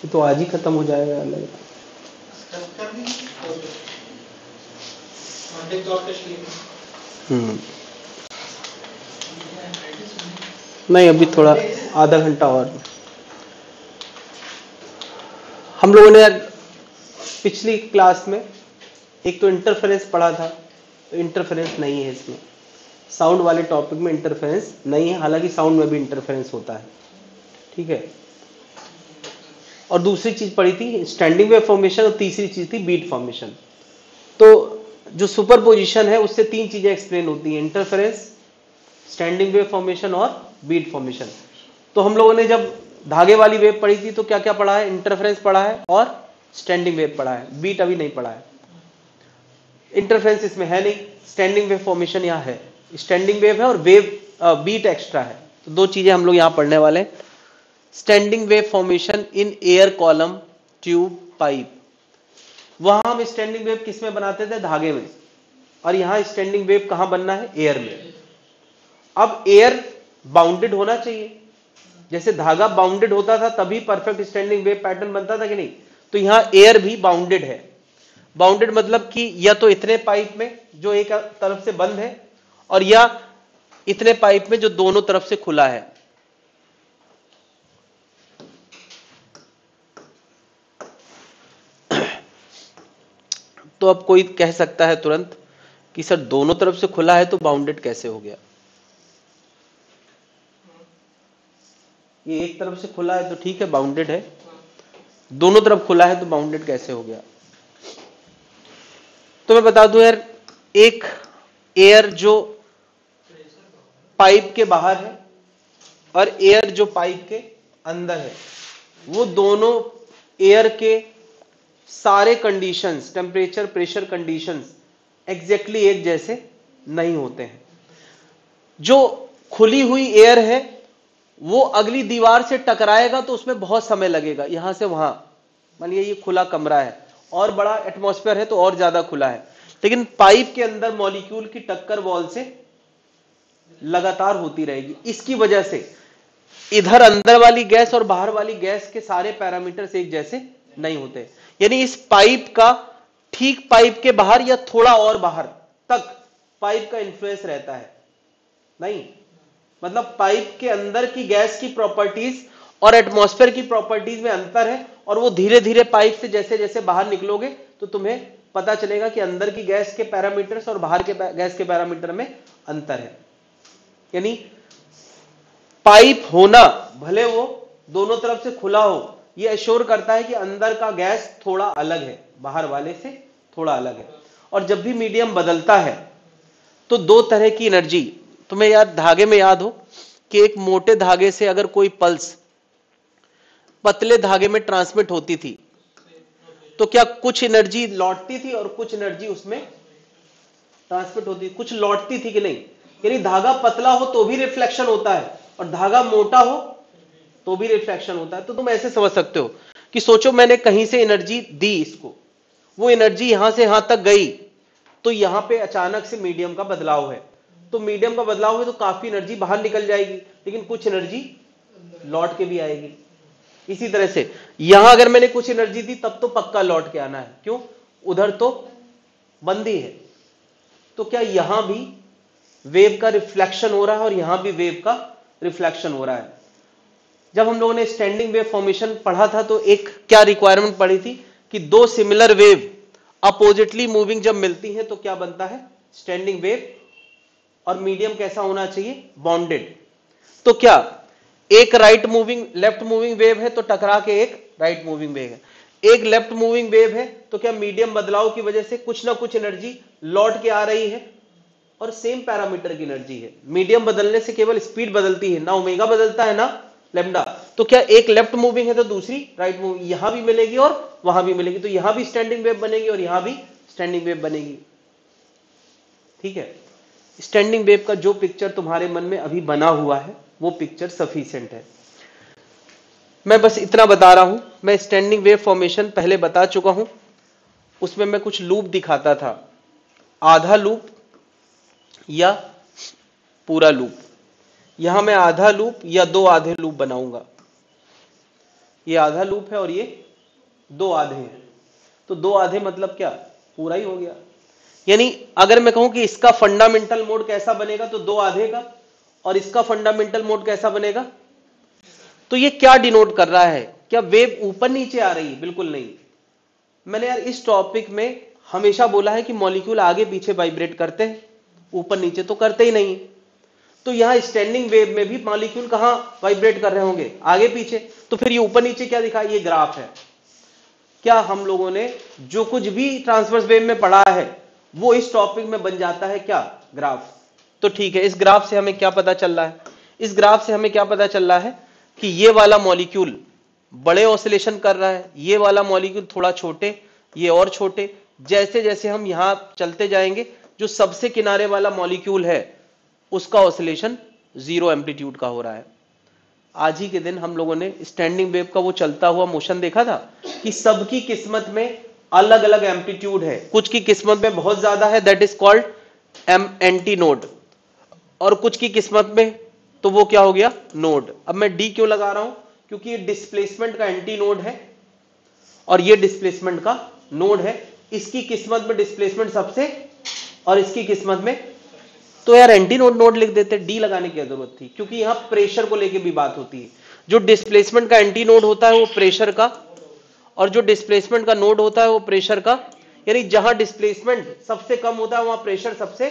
तो आज ही खत्म हो जाएगा अलग। नहीं, अभी थोड़ा आधा घंटा और। हम लोगों ने यार पिछली क्लास में एक तो इंटरफेरेंस पढ़ा था, तो इंटरफेरेंस नहीं है इसमें, साउंड वाले टॉपिक में इंटरफेरेंस नहीं है, हालांकि साउंड में भी इंटरफेरेंस होता है, ठीक है। और दूसरी चीज पढ़ी थी स्टैंडिंग वेव फॉर्मेशन और तीसरी चीज थी बीट फॉर्मेशन। तो जो सुपरपोजिशन है उससे तीन चीजें एक्सप्लेन होती हैं, इंटरफेरेंस, स्टैंडिंग वेव फॉर्मेशन और बीट फॉर्मेशन। तो हम लोगों ने जब धागे वाली वेव पढ़ी थी तो क्या क्या पढ़ा है, इंटरफेरेंस पढ़ा है और स्टैंडिंग वेव पढ़ा है, बीट अभी नहीं पढ़ा है। इंटरफेरेंस इसमें है नहीं, स्टैंडिंग वेव फॉर्मेशन यहाँ है, स्टैंडिंग वेव है और वेव बीट एक्स्ट्रा है। तो दो चीजें हम लोग यहाँ पढ़ने वाले हैं। Standing wave formation in air column tube pipe, वहां हम स्टैंडिंग वेव किस में बनाते थे, धागे में, और यहां स्टैंडिंग वेव कहां बनना है, एयर में। अब एयर बाउंडेड होना चाहिए, जैसे धागा बाउंडेड होता था तभी परफेक्ट स्टैंडिंग वेव पैटर्न बनता था कि नहीं, तो यहां एयर भी बाउंडेड है। बाउंडेड मतलब कि या तो इतने पाइप में जो एक तरफ से बंद है, और या इतने पाइप में जो दोनों तरफ से खुला है। तो अब कोई कह सकता है तुरंत कि सर दोनों तरफ से खुला है तो बाउंडेड कैसे हो गया। ये एक तरफ से खुला है तो ठीक है बाउंडेड है, दोनों तरफ खुला है तो बाउंडेड कैसे हो गया। तो मैं बता दूं यार, एक एयर जो पाइप के बाहर है और एयर जो पाइप के अंदर है, वो दोनों एयर के सारे conditions, temperature, pressure conditions exactly एक जैसे नहीं होते हैं। जो खुली हुई एयर है वो अगली दीवार से टकराएगा तो उसमें बहुत समय लगेगा, यहां से वहां। मानिए ये खुला कमरा है और बड़ा एटमॉस्फेयर है तो और ज्यादा खुला है, लेकिन पाइप के अंदर मॉलिक्यूल की टक्कर वॉल से लगातार होती रहेगी। इसकी वजह से इधर अंदर वाली गैस और बाहर वाली गैस के सारे पैरामीटर्स एक जैसे नहीं होते। यानी इस पाइप का ठीक पाइप के बाहर या थोड़ा और बाहर तक पाइप का इन्फ्लुएंस रहता है नहीं, मतलब पाइप के अंदर की गैस की प्रॉपर्टीज और एटमॉस्फेयर की प्रॉपर्टीज में अंतर है, और वो धीरे धीरे पाइप से जैसे जैसे बाहर निकलोगे तो तुम्हें पता चलेगा कि अंदर की गैस के पैरामीटर्स और बाहर के गैस के पैरामीटर में अंतर है। यानी पाइप होना भले वो दोनों तरफ से खुला हो, ये एश्योर करता है कि अंदर का गैस थोड़ा अलग है, बाहर वाले से थोड़ा अलग है। और जब भी मीडियम बदलता है तो दो तरह की एनर्जी, तुम्हें याद धागे में याद हो कि एक मोटे धागे से अगर कोई पल्स पतले धागे में ट्रांसमिट होती थी तो क्या कुछ एनर्जी लौटती थी और कुछ एनर्जी उसमें ट्रांसमिट होती, कुछ लौटती थी कि नहीं? यानी धागा पतला हो तो भी रिफ्लेक्शन होता है और धागा मोटा हो तो भी रिफ्लेक्शन होता है। तो तुम ऐसे समझ सकते हो कि सोचो मैंने कहीं से एनर्जी दी इसको, वो एनर्जी यहां से यहां तक गई, तो यहां पे अचानक से मीडियम का बदलाव है, तो मीडियम का बदलाव है तो काफी एनर्जी बाहर निकल जाएगी, लेकिन कुछ एनर्जी लौट के भी आएगी। इसी तरह से यहां अगर मैंने कुछ एनर्जी दी तब तो पक्का लौट के आना है, क्यों? उधर तो बंदी है। तो क्या यहां भी वेव का रिफ्लेक्शन हो रहा है और यहां भी वेव का रिफ्लेक्शन हो रहा है? जब हम लोगों ने स्टैंडिंग वेव फॉर्मेशन पढ़ा था तो एक क्या रिक्वायरमेंट पड़ी थी कि दो सिमिलर वेव अपोजिटली मूविंग जब मिलती हैं तो क्या बनता है? Standing wave. और मीडियम कैसा होना चाहिए? बॉन्डेड। तो क्या एक right moving left moving wave है तो टकरा के एक राइट मूविंग वेव है, एक लेफ्ट मूविंग वेव है तो क्या मीडियम बदलाव की वजह से कुछ ना कुछ एनर्जी लौट के आ रही है और सेम पैरामीटर की एनर्जी है। मीडियम बदलने से केवल स्पीड बदलती है, ना ओमेगा बदलता है ना लैम्डा। तो क्या एक लेफ्ट मूविंग है तो दूसरी राइट मूविंग यहां भी मिलेगी और वहां भी मिलेगी, तो यहां भी स्टैंडिंग वेव बनेगी और यहां भी स्टैंडिंग वेव बनेगी। ठीक है, स्टैंडिंग वेव का जो पिक्चर तुम्हारे मन में अभी बना हुआ है वो पिक्चर सफिशिएंट है। मैं बस इतना बता रहा हूं, मैं स्टैंडिंग वेव फॉर्मेशन पहले बता चुका हूं, उसमें मैं कुछ लूप दिखाता था, आधा लूप या पूरा लूप। यहां मैं आधा लूप या दो आधे लूप बनाऊंगा। ये आधा लूप है और ये दो आधे हैं, तो दो आधे मतलब क्या? पूरा ही हो गया। यानी अगर मैं कहूं कि इसका फंडामेंटल मोड कैसा बनेगा तो दो आधे का, और इसका फंडामेंटल मोड कैसा बनेगा, तो ये क्या डिनोट कर रहा है? क्या वेव ऊपर नीचे आ रही है? बिल्कुल नहीं। मैंने यार इस टॉपिक में हमेशा बोला है कि मॉलिक्यूल आगे पीछे वाइब्रेट करते हैं, ऊपर नीचे तो करते ही नहीं। तो यहां स्टैंडिंग वेव में भी मॉलिक्यूल कहां वाइब्रेट कर रहे होंगे? आगे पीछे। तो फिर ये ऊपर नीचे क्या दिखा? ये ग्राफ है। क्या हम लोगों ने जो कुछ भी ट्रांसवर्स वेव में पढ़ा है वो इस टॉपिक में बन जाता है क्या? ग्राफ। तो ठीक है, इस ग्राफ से हमें क्या पता चल रहा है? इस ग्राफ से हमें क्या पता चल रहा है कि ये वाला मॉलिक्यूल बड़े ऑसिलेशन कर रहा है, ये वाला मॉलिक्यूल थोड़ा छोटे, ये और छोटे। जैसे जैसे हम यहां चलते जाएंगे, जो सबसे किनारे वाला मॉलिक्यूल है उसका ऑसिलेशन 0 एम्पलीट्यूड का हो रहा है। आज ही के दिन हम लोगों ने स्टैंडिंग वेव का वो चलता हुआ मोशन देखा था कि सबकी किस्मत में अलग अलग एम्पलीट्यूड है, कुछ की किस्मत में बहुत ज्यादा है, that is called anti node, और कुछ की किस्मत में तो वो क्या हो गया? नोड। अब मैं डी क्यों लगा रहा हूं? क्योंकि ये डिस्प्लेसमेंट का एंटी नोड है और ये डिस्प्लेसमेंट का नोड है। इसकी किस्मत में डिस्प्लेसमेंट सबसे और इसकी किस्मत में, तो यार एंटी नोड नोड लिख देते, डी लगाने की जरूरत थी, क्योंकि यहां प्रेशर को लेके भी बात होती है। जो डिस्प्लेसमेंट का एंटी नोड होता है वो प्रेशर का, और जो डिस्प्लेसमेंट का नोड होता है वो प्रेशर का। यानी जहां डिस्प्लेसमेंट सबसे कम होता है वहां प्रेशर सबसे,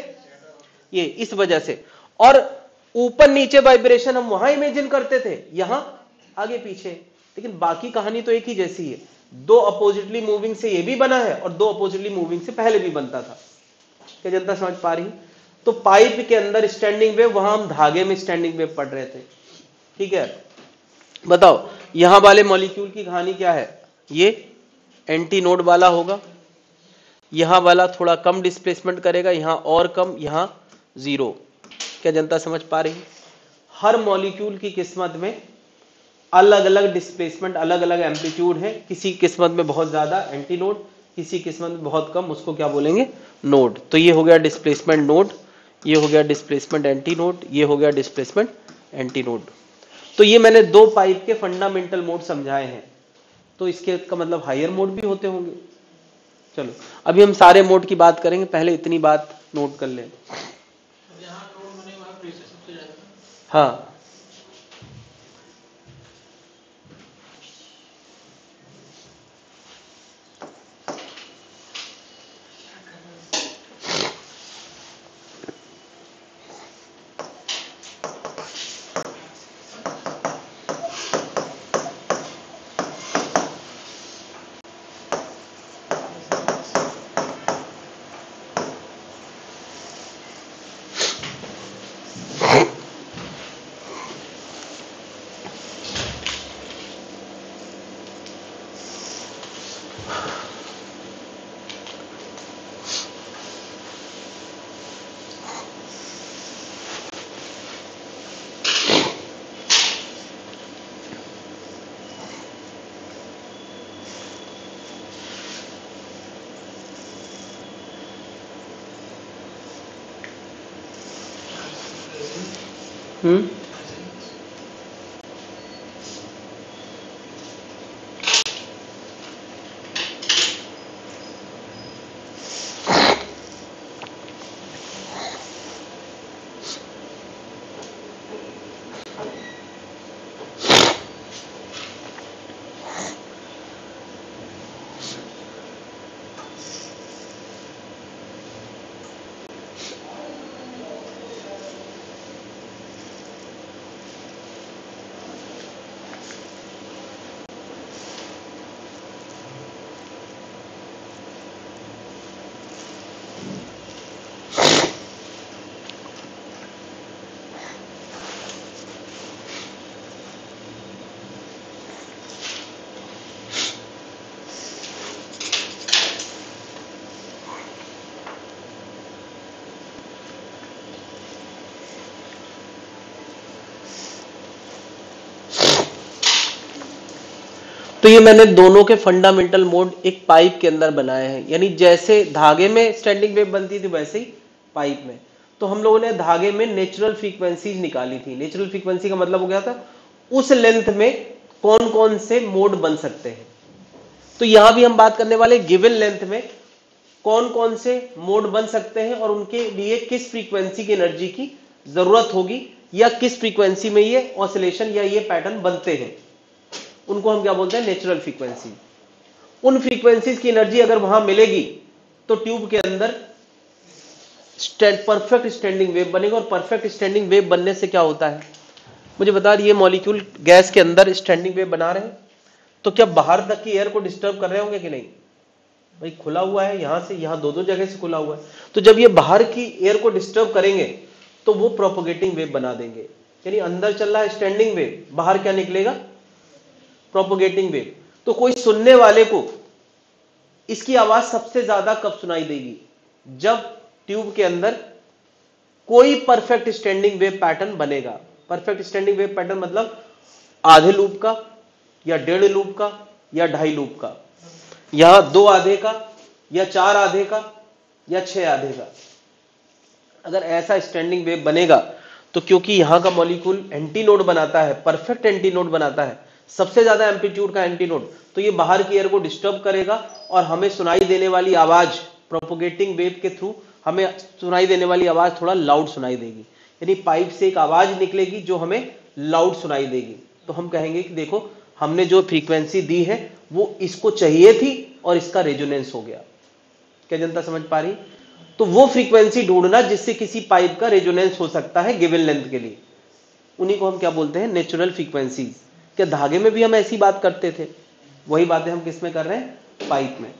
ये इस वजह से। और ऊपर नीचे वाइब्रेशन हम वहां इमेजिन करते थे, यहां आगे पीछे, लेकिन बाकी कहानी तो एक ही जैसी है। दो अपोजिटली मूविंग से ये भी बना है और दो अपोजिटली मूविंग से पहले भी बनता था। क्या जनता समझ पा रही? तो पाइप के अंदर स्टैंडिंग वेव, वहां हम धागे में स्टैंडिंग वेव पढ़ रहे थे। ठीक है, बताओ यहां वाले मॉलिक्यूल की कहानी क्या है? ये एंटी नोड वाला होगा, यहां वाला थोड़ा कम डिस्प्लेसमेंट करेगा, यहां और कम, यहां 0। क्या जनता समझ पा रही? हर मॉलिक्यूल की किस्मत में अलग अलग डिस्प्लेसमेंट, अलग अलग एम्पलीट्यूड है। किसी किस्मत में बहुत ज्यादा एंटी नोड, किसी किस्मत में बहुत कम, उसको क्या बोलेंगे? नोड। तो ये हो गया डिस्प्लेसमेंट नोड, ये हो गया डिस्प्लेसमेंट एंटी नोड, ये हो गया डिस्प्लेसमेंट एंटी नोड। तो ये मैंने दो पाइप के फंडामेंटल मोड समझाए हैं, तो इसके का मतलब हायर मोड भी होते होंगे। चलो अभी हम सारे मोड की बात करेंगे, पहले इतनी बात नोट कर लें। जहाँ नोड बने वहाँ प्रेशर सबसे ज्यादा। हाँ, तो ये मैंने दोनों के फंडामेंटल मोड एक पाइप के अंदर बनाए हैं, यानी जैसे धागे में स्टैंडिंग वेव बनती थी वैसे ही पाइप में। तो हम लोगों ने धागे में नेचुरल फ्रीक्वेंसीज निकाली थी। नेचुरल फ्रीक्वेंसी का मतलब हो गया था उस लेंथ में कौन कौन से मोड बन सकते हैं। तो यहां भी हम बात करने वाले गिवन लेंथ में कौन कौन से मोड बन सकते हैं और उनके लिए किस फ्रीक्वेंसी की एनर्जी की जरूरत होगी, या किस फ्रीक्वेंसी में ये ऑसिलेशन या ये पैटर्न बनते हैं, उनको हम क्या बोलते हैं, नेचुरल फ्रीक्वेंसी। उन फ्रीक्वेंसीज की एनर्जी अगर वहां मिलेगी तो ट्यूब के अंदर परफेक्ट स्टैंडिंग वेव बनेगा। और परफेक्ट स्टैंडिंग वेव बनने से क्या होता है, मुझे बता रही, ये मॉलिक्यूल गैस के अंदर स्टैंडिंग वेव बना रहे हैं, तो क्या बाहर तक की एयर को डिस्टर्ब कर रहे होंगे कि नहीं? भाई खुला हुआ है, यहां से यहां दो जगह से खुला हुआ है, तो जब ये बाहर की एयर को डिस्टर्ब करेंगे तो वो प्रोपोगेटिंग वेव बना देंगे। यानी अंदर चल रहा है स्टैंडिंग वेव, बाहर क्या निकलेगा, प्रोपोगेटिंग वेव। तो कोई सुनने वाले को इसकी आवाज सबसे ज्यादा कब सुनाई देगी, जब ट्यूब के अंदर कोई परफेक्ट स्टैंडिंग वेव पैटर्न बनेगा। परफेक्ट स्टैंडिंग वेव पैटर्न मतलब आधे लूप का या डेढ़ लूप का या ढाई लूप का, यहां दो आधे का या चार आधे का या छह आधे का। अगर ऐसा स्टैंडिंग वेव बनेगा तो क्योंकि यहां का मॉलिक्यूल एंटी नोड बनाता है, परफेक्ट एंटी नोड बनाता है, सबसे ज्यादा एम्पलीट्यूड का एंटी नोड, तो ये बाहर की एयर को डिस्टर्ब करेगा और हमें सुनाई देने वाली आवाज प्रोपोगेटिंग वेव के थ्रू हमें सुनाई देने वाली आवाज थोड़ा लाउड सुनाई देगी। यानी पाइप से एक आवाज निकलेगी जो हमें लाउड सुनाई देगी। तो हम कहेंगे कि देखो हमने जो फ्रीक्वेंसी दी है वो इसको चाहिए थी और इसका रेजोनेंस हो गया। क्या जनता समझ पा रही? तो वो फ्रीक्वेंसी ढूंढना जिससे किसी पाइप का रेजोनेंस हो सकता है गिवन लेंथ के लिए, उन्हीं को हम क्या बोलते हैं, नेचुरल फ्रीक्वेंसीज। क्या धागे में भी हम ऐसी बात करते थे? वही बातें हम किस में कर रहे हैं, पाइप में।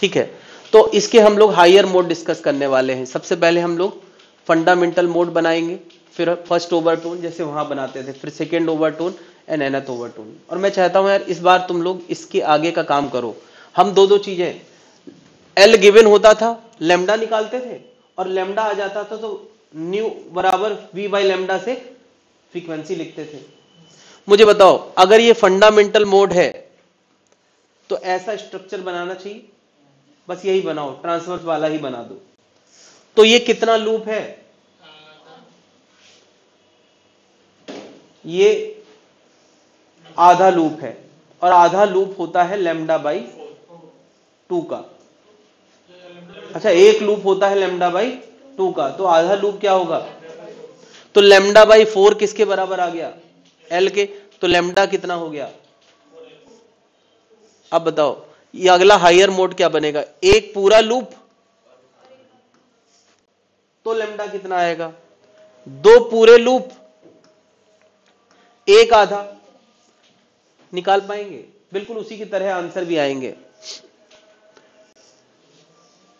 ठीक है, तो इसके हम लोग हायर मोड डिस्कस करने वाले हैं। सबसे पहले हम लोग फंडामेंटल मोड बनाएंगे, फिर फर्स्ट ओवरटोन जैसे वहां बनाते थे, फिर second overtone and nth overtone. और मैं चाहता हूं यार इस बार तुम लोग इसके आगे का काम करो। हम दो चीजें, एल गिवन होता था, लेमडा निकालते थे, और लेमडा आ जाता था तो न्यू बराबर वी बाई लेमडा से फ्रीक्वेंसी लिखते थे। मुझे बताओ अगर ये फंडामेंटल मोड है तो ऐसा स्ट्रक्चर बनाना चाहिए, बस यही बनाओ, ट्रांसवर्स वाला ही बना दो। तो ये कितना लूप है, ये आधा लूप है और आधा लूप होता है लैम्डा बाई 2 का। अच्छा, एक लूप होता है लैम्डा बाई 2 का, तो आधा लूप क्या होगा? तो लैम्डा बाई 4 किसके बराबर आ गया? एल के। तो लैम्डा कितना हो गया? अब बताओ ये अगला हायर मोड क्या बनेगा? एक पूरा लूप, तो लैम्डा कितना आएगा? 2 पूरे लूप, एक आधा। निकाल पाएंगे? बिल्कुल उसी की तरह आंसर भी आएंगे।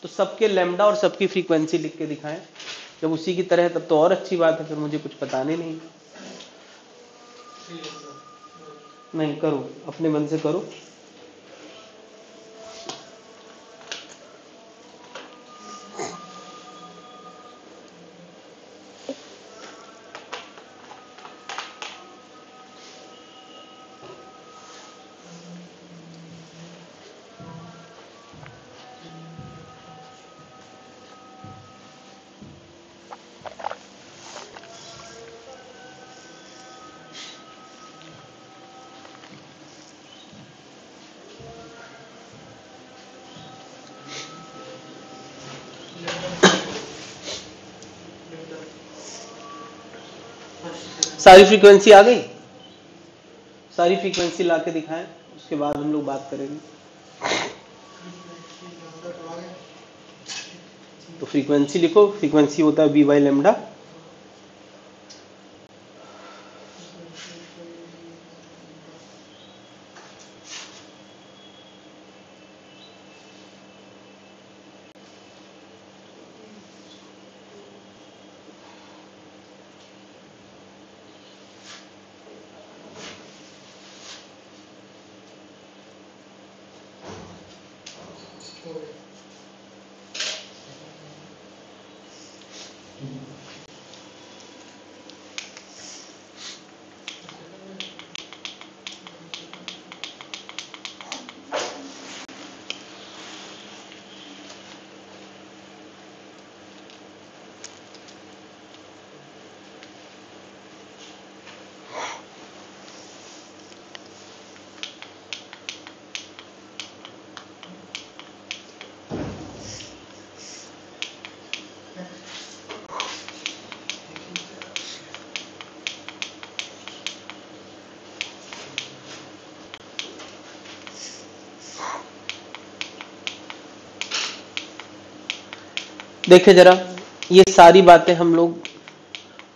तो सबके लैम्डा और सबकी फ्रीक्वेंसी लिख के दिखाएं। जब उसी की तरह तब तो और अच्छी बात है, फिर मुझे कुछ बताने नहीं। नहीं करो, अपने मन से करो। सारी फ्रीक्वेंसी आ गई? सारी फ्रीक्वेंसी ला के दिखाएं, उसके बाद हम लोग बात करेंगे। तो फ्रीक्वेंसी लिखो, फ्रीक्वेंसी होता है वी बाई लैम्डा। देखिए जरा, ये सारी बातें हम लोग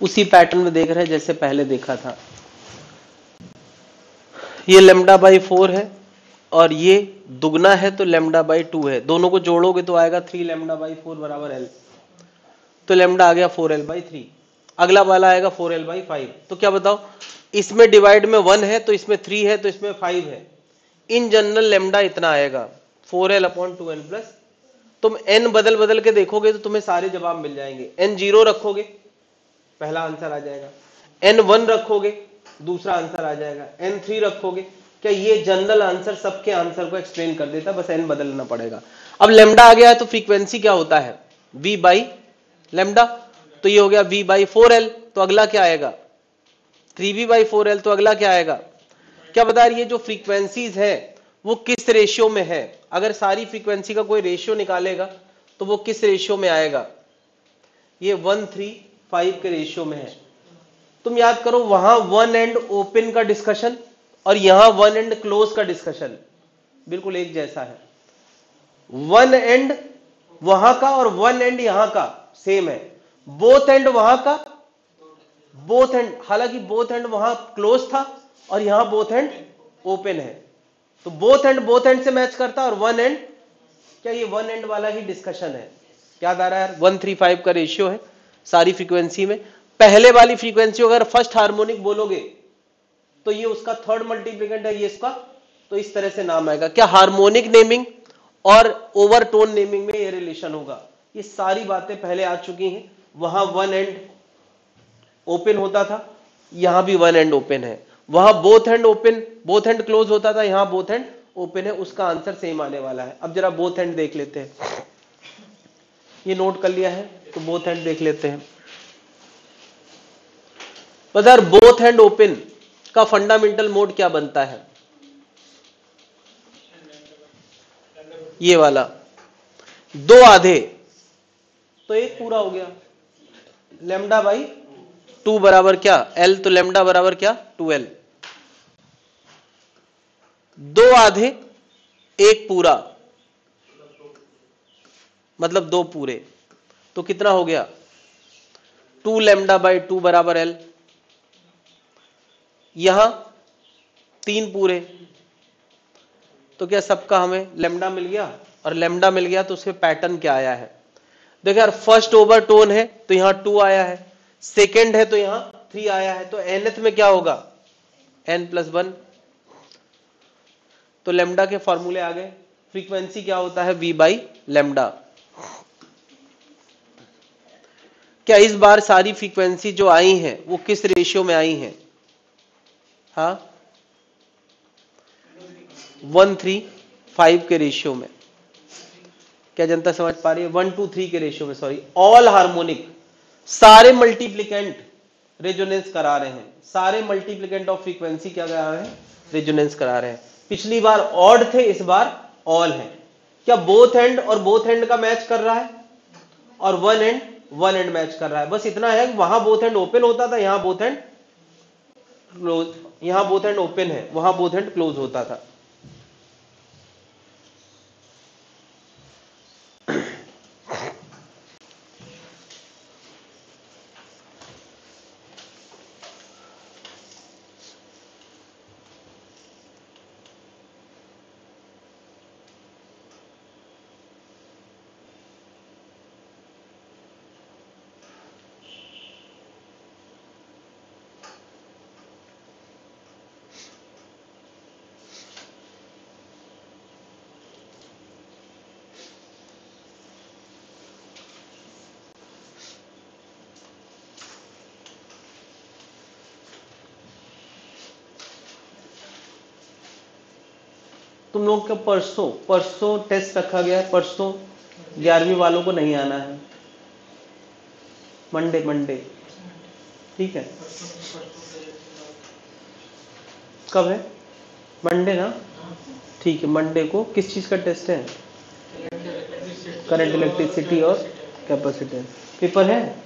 उसी पैटर्न में देख रहे हैं जैसे पहले देखा था। ये लैम्डा बाई 4 है और ये दुगना है तो लैम्डा बाई 2 है। दोनों को जोड़ोगे तो आएगा 3 लैम्डा बाई 4 बराबर एल। तो लैम्डा आ गया 4l बाई 3। अगला वाला आएगा 4l बाई 5। तो क्या बताओ, इसमें डिवाइड में 1 है तो इसमें 3 है तो इसमें 5 है। इन जनरल लैम्डा इतना आएगा 4l अपॉन 2n प्लस। तुम n बदल बदल के देखोगे तो तुम्हें सारे जवाब मिल जाएंगे। n 0 रखोगे पहला आंसर आ जाएगा, n 1 रखोगे दूसरा आंसर आ जाएगा, n 3 रखोगे। क्या ये जनरल आंसर सबके आंसर को एक्सप्लेन कर देता, बस n बदलना पड़ेगा। अब लैम्डा आ गया है तो फ्रीक्वेंसी क्या होता है? v by lambda. तो ये हो गया v बाई 4l। तो अगला क्या आएगा? 3v by 4l। तो अगला क्या आएगा? क्या बता रही है? जो फ्रीक्वेंसीज है वो किस रेशियो में है? अगर सारी फ्रीक्वेंसी का कोई रेशियो निकालेगा तो वो किस रेशियो में आएगा? ये 1:3:5 के रेशियो में है। तुम याद करो, वहां वन एंड ओपन का डिस्कशन और यहां वन एंड क्लोज का डिस्कशन बिल्कुल एक जैसा है। वन एंड वहां का और वन एंड यहां का सेम है। बोथ एंड वहां का, बोथ एंड, हालांकि बोथ एंड वहां क्लोज था और यहां बोथ एंड ओपन है। तो बोथ एंड से मैच करता और वन एंड, क्या ये वन एंड वाला ही डिस्कशन है? याद आ रहा है? 1:3:5 का रेशियो है सारी फ्रीक्वेंसी में। पहले वाली फ्रीक्वेंसी अगर फर्स्ट हार्मोनिक बोलोगे तो ये उसका थर्ड मल्टीप्लिकेंट है, ये इसका, तो इस तरह से नाम आएगा। क्या हार्मोनिक नेमिंग और ओवरटोन नेमिंग में ये रिलेशन होगा? ये सारी बातें पहले आ चुकी हैं। वहां वन एंड ओपन होता था, यहां भी वन एंड ओपन है। वहां both and open, both and close होता था, यहां बोथ एंड ओपन है। उसका आंसर सेम आने वाला है। अब जरा बोथ एंड देख लेते हैं। ये नोट कर लिया है तो बोथ एंड देख लेते हैं। बस यार बोथ हैंड ओपन का फंडामेंटल मोड क्या बनता है? ये वाला दो आधे तो एक पूरा हो गया, लेमडा बाई 2 बराबर क्या एल, तो लेमडा बराबर क्या 2l। दो आधे एक पूरा मतलब दो पूरे, तो कितना हो गया 2 लेमडा बाई 2 बराबर l। यहां 3 पूरे, तो क्या सबका हमें लेमडा मिल गया, और लेमडा मिल गया तो उसमें पैटर्न क्या आया है? देखो यार फर्स्ट ओवरटोन है तो यहां 2 आया है, सेकेंड है तो यहां 3 आया है, तो nth में क्या होगा n+1। तो लेमडा के फॉर्मूले आ गए। फ्रीक्वेंसी क्या होता है v बाई लेमडा। क्या इस बार सारी फ्रीक्वेंसी जो आई हैं वो किस रेशियो में आई हैं? हाँ 1:3:5 के रेशियो में। क्या जनता समझ पा रही है? 1:3 के रेशियो में, सॉरी ऑल हार्मोनिक, सारे मल्टीप्लिकेंट रेजोनेंस करा रहे हैं, सारे मल्टीप्लिकेंट ऑफ फ्रीक्वेंसी क्या करा रहे हैं? रेजोनेंस करा रहे हैं। पिछली बार ऑड थे, इस बार ऑल है। क्या बोथ एंड और बोथ एंड का मैच कर रहा है, और वन एंड मैच कर रहा है। बस इतना है कि वहां बोथ एंड ओपन होता था, यहां बोथ एंड क्लोज, यहां बोथ एंड ओपन है, वहां बोथ एंड क्लोज होता था। तुम लोग का परसों टेस्ट रखा गया है, परसों 11वीं वालों को नहीं आना है, मंडे ठीक है। कब है? मंडे ना, ठीक है। मंडे को किस चीज का टेस्ट है? करंट, इलेक्ट्रिसिटी और कैपेसिटेंस। पेपर है?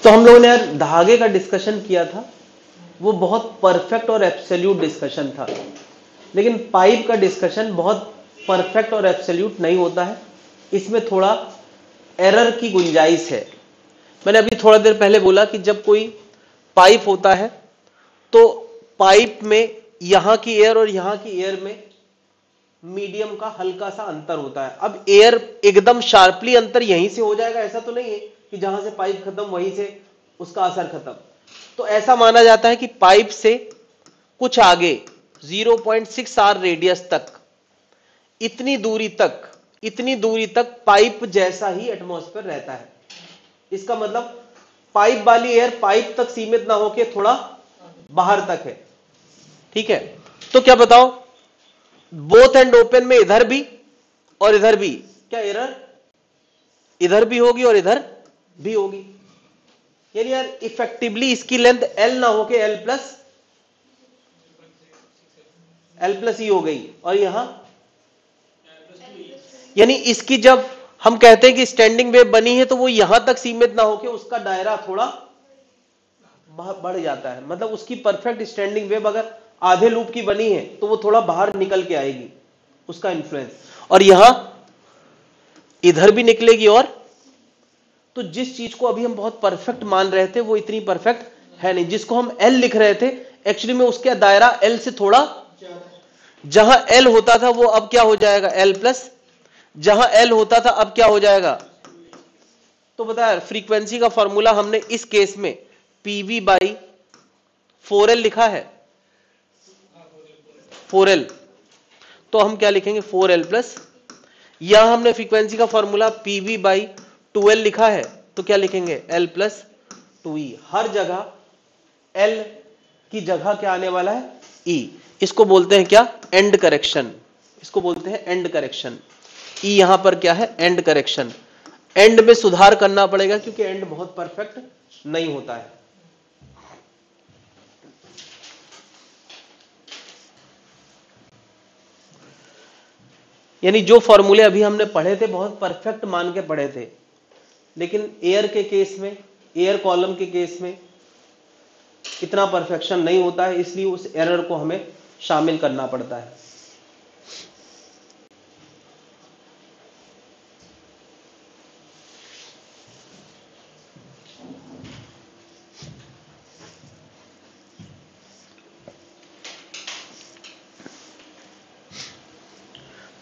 तो हम लोगों ने यार धागे का डिस्कशन किया था, वो बहुत परफेक्ट और एब्सोल्यूट डिस्कशन था। लेकिन पाइप का डिस्कशन बहुत परफेक्ट और एब्सोल्यूट नहीं होता है, इसमें थोड़ा एरर की गुंजाइश है। मैंने अभी थोड़ा देर पहले बोला कि जब कोई पाइप होता है तो पाइप में यहां की एयर और यहां की एयर में मीडियम का हल्का सा अंतर होता है। अब एयर एकदम शार्पली अंतर यहीं से हो जाएगा ऐसा तो नहीं है कि जहां से पाइप खत्म वहीं से उसका असर खत्म। तो ऐसा माना जाता है कि पाइप से कुछ आगे 0.6 r रेडियस तक, इतनी दूरी तक पाइप जैसा ही एटमॉस्फेयर रहता है। इसका मतलब पाइप वाली एयर पाइप तक सीमित ना होके थोड़ा बाहर तक है, ठीक है। तो क्या बताओ, बोथ एंड ओपन में इधर भी और इधर भी क्या एरर इधर भी होगी और इधर भी होगी, यानी यार इफेक्टिवली इसकी लेंथ L ना होके L प्लस ई हो गई, और यहां यानी इसकी जब हम कहते हैं कि स्टैंडिंग वेव बनी है तो वो यहां तक सीमित ना होके उसका दायरा थोड़ा बढ़ जाता है। मतलब उसकी परफेक्ट स्टैंडिंग वेव अगर आधे लूप की बनी है तो वो थोड़ा बाहर निकल के आएगी, उसका इन्फ्लुएंस, और यहां इधर भी निकलेगी। और तो जिस चीज को अभी हम बहुत परफेक्ट मान रहे थे वो इतनी परफेक्ट है नहीं। जिसको हम L लिख रहे थे एक्चुअली में उसका दायरा L से थोड़ा, जहां L होता था वो अब क्या हो जाएगा L प्लस, जहां L होता था अब क्या हो जाएगा। तो बताया फ्रीक्वेंसी का फॉर्मूला हमने इस केस में PV बाई 4L लिखा है, 4L, तो हम क्या लिखेंगे 4L प्लस। यहां हमने फ्रीक्वेंसी का फॉर्मूला PV बाई 2L लिखा है, तो क्या लिखेंगे L प्लस 2E। हर जगह L की जगह क्या आने वाला है ई, इसको बोलते हैं क्या, एंड करेक्शन, इसको बोलते हैं एंड करेक्शन। ई यहां पर क्या है, एंड करेक्शन। एंड में सुधार करना पड़ेगा क्योंकि एंड बहुत परफेक्ट नहीं होता है। यानी जो फॉर्मूले अभी हमने पढ़े थे बहुत परफेक्ट मान के पढ़े थे, लेकिन एयर के केस में, एयर कॉलम के केस में इतना परफेक्शन नहीं होता है, इसलिए उस एरर को हमें शामिल करना पड़ता है।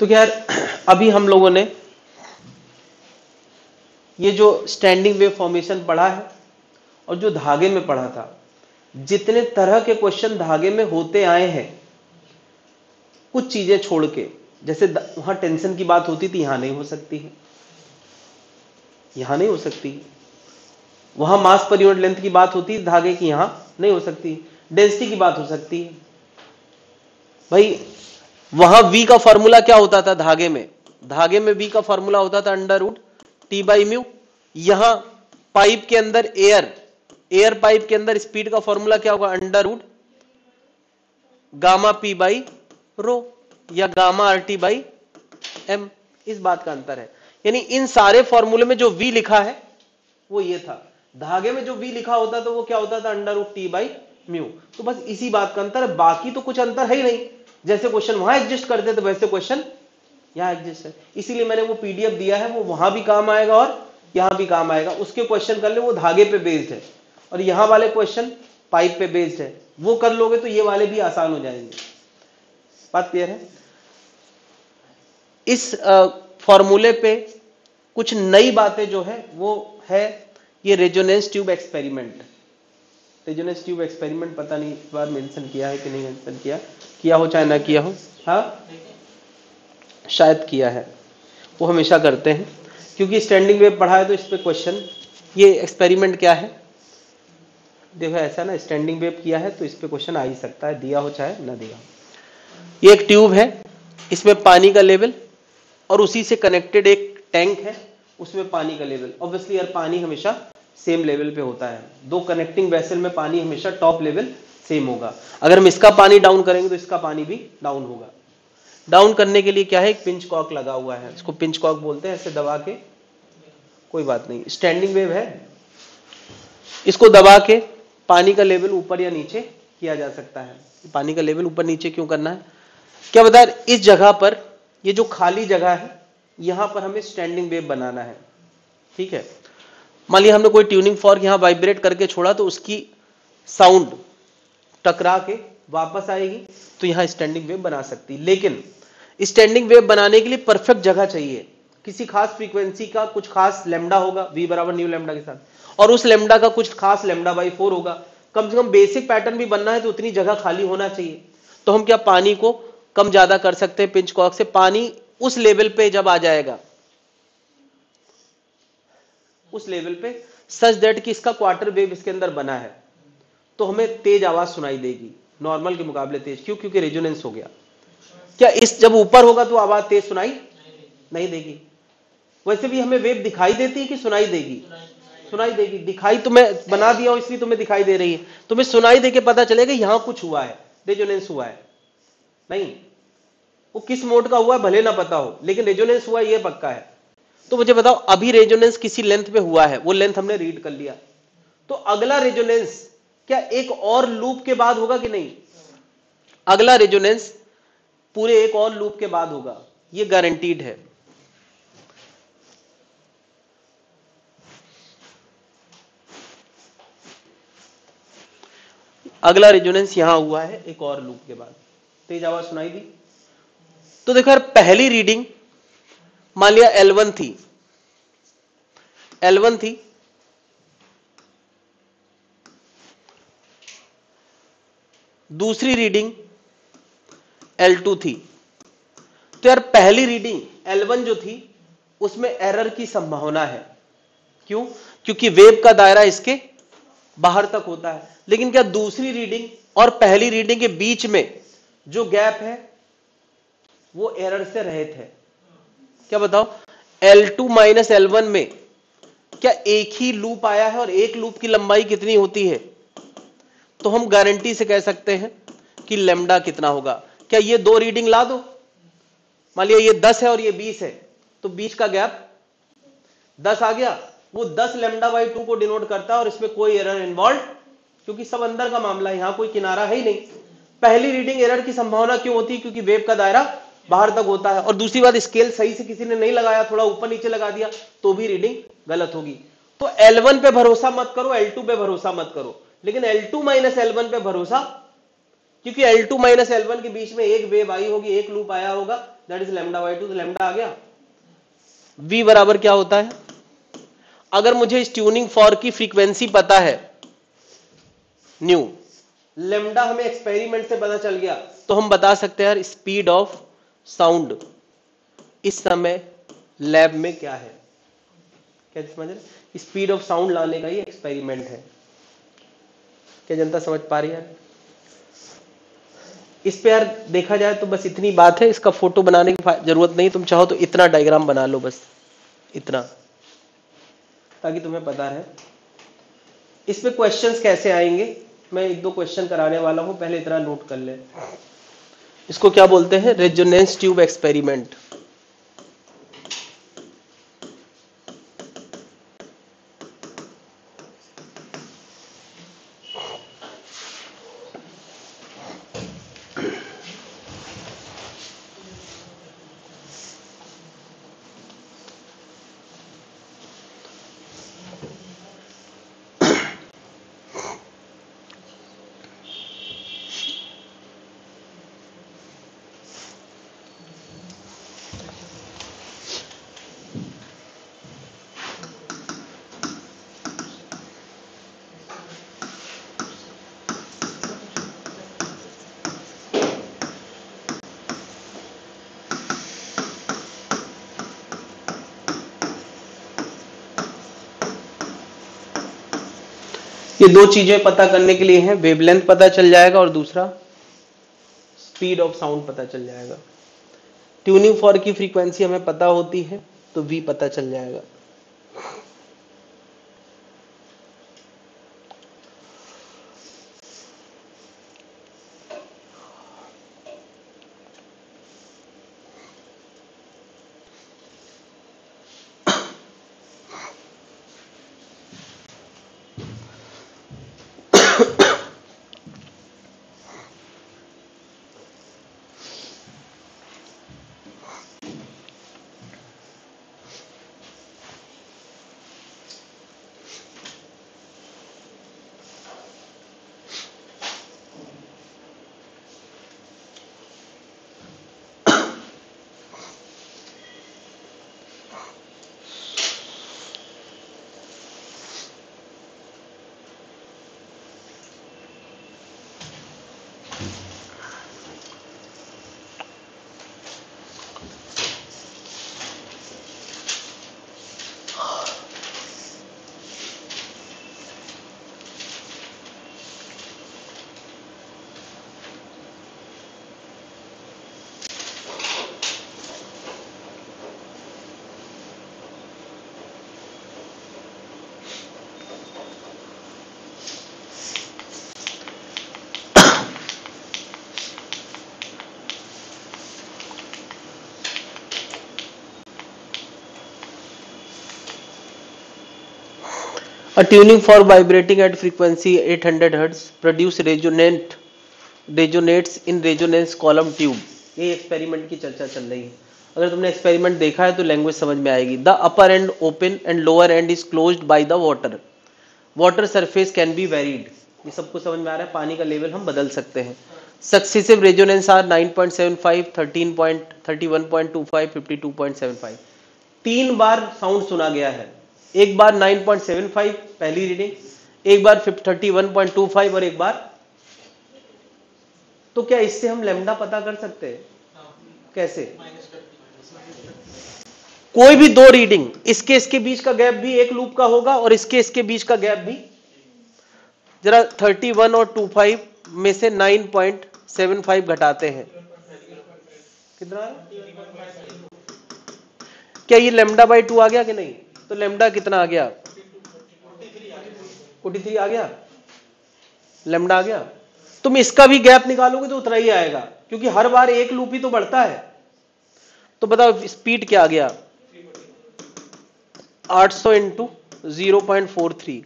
तो खैर अभी हम लोगों ने ये जो स्टैंडिंग वेव फॉर्मेशन पढ़ा है और जो धागे में पढ़ा था, जितने तरह के क्वेश्चन धागे में होते आए हैं, कुछ चीजें छोड़ के, जैसे वहां टेंशन की बात होती थी, यहां नहीं हो सकती है, यहां नहीं हो सकती। वहां मास पर यूनिट लेंथ की बात होती है धागे की, यहां नहीं हो सकती। डेंसिटी की बात हो सकती है भाई, वहां V का फॉर्मूला क्या होता था धागे में, धागे में V का फॉर्मूला होता था √T/μ। यहां पाइप के अंदर एयर पाइप के अंदर स्पीड का फॉर्मूला क्या होगा, √Γp/ρ या Γ/RT/m। इस बात का अंतर है। यानी इन सारे फॉर्मूले में जो V लिखा है वो ये था, धागे में जो V लिखा होता था वो क्या होता था, √T/μ। तो बस इसी बात का अंतर है, बाकी तो कुछ अंतर है ही नहीं। जैसे क्वेश्चन वहां एग्जिस्ट करते थे वैसे क्वेश्चन यहां एग्जिस्ट है। इसीलिए मैंने वो पीडीएफ दिया है, वो वहां भी काम आएगा और यहां भी काम आएगा। उसके क्वेश्चन कर ले, वो धागे पे बेस्ड है, और यहां वाले क्वेश्चन पाइप पे बेस्ड है। वो कर लोगे तो ये वाले भी आसान हो जाएंगे। बात क्लियर है? इस फॉर्मूले पे कुछ नई बातें जो है वो है ये resonance tube experiment. Resonance tube experiment पता नहीं इस बार मेंशन किया है कि नहीं मेंशन किया हो चाहे ना किया हो, हाँ शायद किया है। वो हमेशा करते हैं क्योंकि स्टैंडिंग वेव पढ़ा है तो इस पे क्वेश्चन, ये एक्सपेरिमेंट क्या है देखो, ऐसा ना स्टैंडिंग वेव किया है तो इस पे क्वेश्चन आ ही सकता है, दिया हो चाहे ना दिया हो। ये एक ट्यूब है, इसमें पानी का लेवल और उसी से कनेक्टेड एक टैंक है, उसमें पानी का लेवल। ऑब्वियसली यार पानी हमेशा सेम लेवल पे होता है, दो कनेक्टिंग वेसल में पानी हमेशा टॉप लेवल सेम होगा। अगर हम इसका पानी डाउन करेंगे तो इसका पानी भी डाउन होगा। डाउन करने के लिए क्या है, एक पिंच कॉक लगा हुआ है, इसको पिंच कॉक बोलते हैं। ऐसे दबा के, कोई बात नहीं, स्टैंडिंग वेव है, इसको दबा के पानी का लेवल ऊपर या नीचे किया जा सकता है। पानी का लेवल ऊपर नीचे क्यों करना है, क्या बता, इस जगह पर, ये जो खाली जगह है यहां पर हमें स्टैंडिंग वेव बनाना है। ठीक है, मान लिया हमने कोई ट्यूनिंग फॉर्क यहां वाइब्रेट करके छोड़ा तो उसकी साउंड टकरा के वापस आएगी, तो यहां स्टैंडिंग वेव बना सकती। लेकिन स्टैंडिंग वेव बनाने के लिए परफेक्ट जगह चाहिए, किसी खास फ्रीक्वेंसी का कुछ खास लैम्डा होगा V बराबर न्यू लैम्डा के साथ, और उस लैम्डा का कुछ खास λ/4 होगा। कम से कम बेसिक पैटर्न भी बनना है तो उतनी जगह खाली होना चाहिए। तो हम क्या पानी को कम ज्यादा कर सकते हैं पिंच कॉक से, पानी उस लेवल पे जब आ जाएगा, उस लेवल पे सच दैट कि इसका क्वार्टर वेव इसके अंदर बना है, तो हमें तेज आवाज सुनाई देगी, नॉर्मल के मुकाबले तेज। क्यों? क्योंकि रेजोनेंस हो गया। क्या इस जब ऊपर होगा तो आवाज तेज सुनाई नहीं देगी। वैसे भी हमें वेव दिखाई देती है कि सुनाई देगी, सुनाई देगी। दिखाई तो मैं बना दिया हूं इसलिए तुम्हें दिखाई दे रही है, तुम्हें सुनाई देके पता चलेगा यहां कुछ हुआ है, रेजोनेंस हुआ है। नहीं, वो किस मोड का हुआ है भले ना पता हो, लेकिन रेजोनेंस हुआ ये पक्का है। तो मुझे बताओ, अभी रेजोनेंस किसी लेंथ पे हुआ है, वो लेंथ हमने रीड कर लिया, तो अगला रेजोनेंस क्या एक और लूप के बाद होगा कि नहीं? अगला रेजोनेंस पूरे एक और लूप के बाद होगा, ये गारंटीड है। अगला रेजोनेंस यहां हुआ है एक और लूप के बाद। तेज आवाज सुनाई दी? तो देखो यार, पहली रीडिंग मान लिया L1 थी, L1 थी, दूसरी रीडिंग L2 थी। तो यार पहली रीडिंग L1 जो थी उसमें एरर की संभावना है। क्यों? क्योंकि वेव का दायरा इसके बाहर तक होता है। लेकिन क्या दूसरी रीडिंग और पहली रीडिंग के बीच में जो गैप है वो एरर से रहित है। क्या बताओ, L2 माइनस L1 में क्या एक ही लूप आया है और एक लूप की लंबाई कितनी होती है? तो हम गारंटी से कह सकते हैं कि लैम्डा कितना होगा। क्या ये दो रीडिंग ला दो, मान लिया ये 10 है और ये 20 है, तो बीच का गैप 10 आ गया, वो 10 लैम्डा बाई 2 को डिनोट करता है और इसमें कोई एरर इन्वॉल्व, क्योंकि सब अंदर का मामला है, यहां कोई किनारा है ही नहीं। पहली रीडिंग एरर की संभावना क्यों होती है? क्योंकि वेव का दायरा बाहर तक होता है। और दूसरी बात, स्केल सही से किसी ने नहीं लगाया, थोड़ा ऊपर नीचे लगा दिया तो भी रीडिंग गलत होगी। तो L1 पे भरोसा मत करो, L2 पे भरोसा मत करो, लेकिन L2 माइनस L1 पे भरोसा, क्योंकि L2 माइनस L1 के बीच में एक वेव आई होगी, एक लूप आया होगा, दैट इज लैम्डा बाई 2, तो लैम्डा आ गया। V बराबर क्या होता है? अगर मुझे इस ट्यूनिंग फॉर्क की फ्रीक्वेंसी पता है न्यू, लैम्डा हमें एक्सपेरिमेंट से पता चल गया, तो हम बता सकते हैं यार स्पीड ऑफ साउंड इस समय लैब में क्या है। क्या समझ रहे? स्पीड ऑफ साउंड लाने का ही एक्सपेरिमेंट है। क्या जनता समझ पा रही है? इस पे यार देखा जाए तो बस इतनी बात है, इसका फोटो बनाने की जरूरत नहीं, तुम चाहो तो इतना डायग्राम बना लो, बस इतना, ताकि तुम्हें पता रहे। इस पे क्वेश्चंस कैसे आएंगे, मैं एक दो क्वेश्चन कराने वाला हूं, पहले इतना नोट कर ले। इसको क्या बोलते हैं? Resonance tube experiment. ये दो चीजें पता करने के लिए हैं, वेवलेंथ पता चल जाएगा और दूसरा स्पीड ऑफ साउंड पता चल जाएगा। ट्यूनिंग फॉर्क की फ्रीक्वेंसी हमें पता होती है तो V पता चल जाएगा। A tuning fork vibrating at frequency 800 Hz produce resonates in resonance column tube। ये एक्सपेरिमेंट की चर्चा चल रही है। अगर तुमने एक्सपेरिमेंट देखा है तो लैंग्वेज समझ में आएगी। The upper and open and lower and is closed by the water. Water surface can be varied. ये सबको समझ में आ रहा है, पानी का लेवल हम बदल सकते हैं। Successive resonance are 9.75, 13.31.25, 52.75। 3 बार साउंड सुना गया है, एक बार 9.75 पहली रीडिंग, एक बार 31.25 और एक बार। तो क्या इससे हम लैम्डा पता कर सकते हैं? कैसे? कोई भी दो रीडिंग, इसके बीच का गैप भी एक लूप का होगा और इसके बीच का गैप भी। जरा 31 और 25 में से 9.75 घटाते हैं, कितना है? क्या ये लेमडा बाई 2 आ गया कि नहीं? तो लेमडा कितना आ गया? 43 आ गया, लेमडा आ गया। तुम इसका भी गैप निकालोगे तो उतना ही आएगा, क्योंकि हर बार एक लूप ही तो बढ़ता है। तो बताओ स्पीड क्या आ गया? 800 इंटू 0.43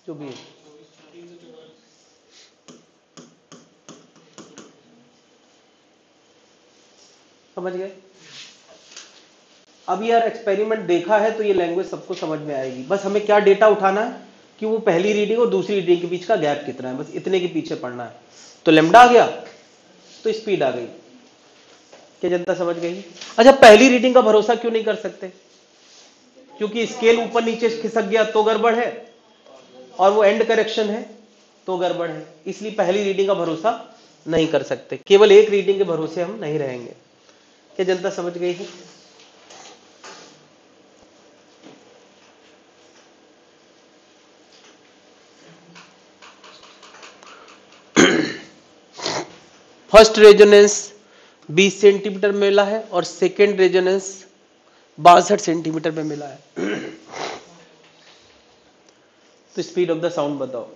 जो भी है। समझ गए? अब यार एक्सपेरिमेंट देखा है तो ये लैंग्वेज सबको समझ में आएगी। बस हमें क्या डेटा उठाना है कि वो पहली रीडिंग और दूसरी रीडिंग के बीच का गैप कितना है, बस इतने के पीछे पढ़ना है। तो लेमडा आ गया तो स्पीड आ गई। क्या जनता समझ गई? अच्छा, पहली रीडिंग का भरोसा क्यों नहीं कर सकते? क्योंकि स्केल ऊपर नीचे खिसक गया तो गड़बड़ है, और वो एंड करेक्शन है तो गड़बड़ है। इसलिए पहली रीडिंग का भरोसा नहीं कर सकते, केवल एक रीडिंग के भरोसे हम नहीं रहेंगे। क्या जनता समझ गई है? फर्स्ट रेजोनेंस 20 सेंटीमीटर में मिला है और सेकेंड रेजोनेंस 62 सेंटीमीटर में मिला है। तो स्पीड ऑफ द साउंड बताओ।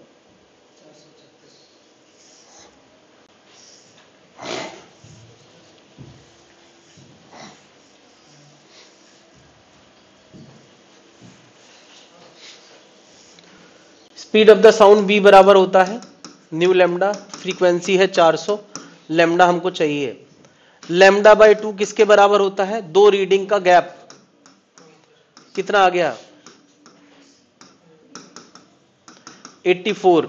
Speed of the sound v बराबर होता है न्यू लेमडा, फ्रीक्वेंसी है 400, लेमडा हमको चाहिए। लेमडा बाई 2 किसके बराबर होता है? दो रीडिंग का गैप। कितना आ गया? 84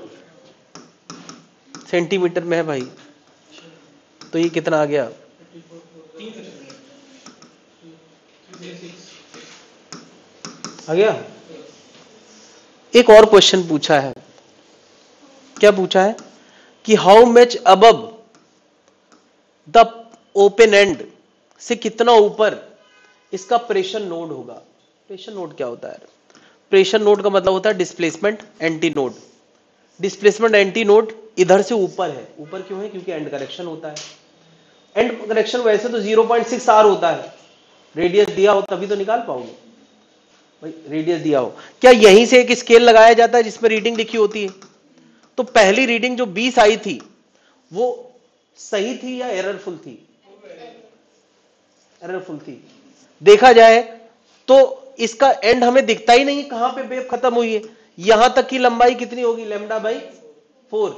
सेंटीमीटर में है भाई, तो ये कितना आ गया? आ गया। एक और क्वेश्चन पूछा है। क्या पूछा है? कि how much above the open and से कितना ऊपर इसका प्रेशर नोड होगा। प्रेशर नोड क्या होता है? प्रेशर नोड का मतलब होता है displacement anti node. Displacement anti node इधर से ऊपर है। ऊपर क्यों है? क्योंकि एंड करेक्शन होता है। एंड करेक्शन वैसे तो 0.6 आर होता है, रेडियस दिया हो तभी तो निकाल पाओगे भाई, रेडियस दिया हो। क्या यहीं से एक स्केल लगाया जाता है जिसमें रीडिंग लिखी होती है? तो पहली रीडिंग जो 20 आई थी वो सही थी या एररफुल थी? एररफुल थी। देखा जाए तो इसका एंड हमें दिखता ही नहीं कहां पे वेव खत्म हुई है। यहां तक की लंबाई कितनी होगी? लेमडा बाई 4,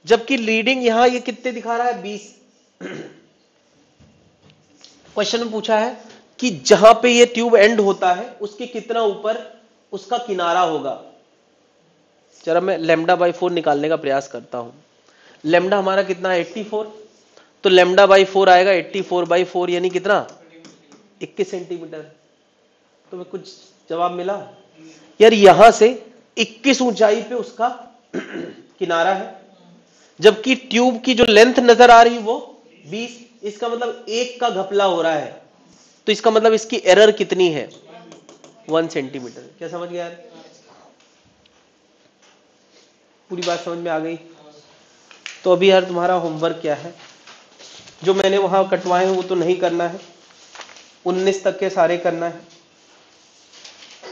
जबकि रीडिंग यहां ये कितने दिखा रहा है? 20। क्वेश्चन में पूछा है कि जहां पे ये ट्यूब एंड होता है उसके कितना ऊपर उसका किनारा होगा। जरा मैं लेमडा बाई 4 निकालने का प्रयास करता हूं। लेमडा हमारा कितना है? 84, तो लेमडा बाई 4 आएगा 84 बाई 4 यानी कितना? 21 सेंटीमीटर। तो मैं कुछ जवाब मिला यार? यहां से 21 ऊंचाई पे उसका किनारा है, जबकि ट्यूब की जो लेंथ नजर आ रही वो 20। इसका मतलब एक का घपला हो रहा है, तो इसका मतलब इसकी एरर कितनी है? 1 सेंटीमीटर। क्या समझ गया यार? पूरी बात समझ में आ गई? तो अभी यार तुम्हारा होमवर्क क्या है? जो मैंने वहां कटवाए हैं वो तो नहीं करना है, 19 तक के सारे करना है।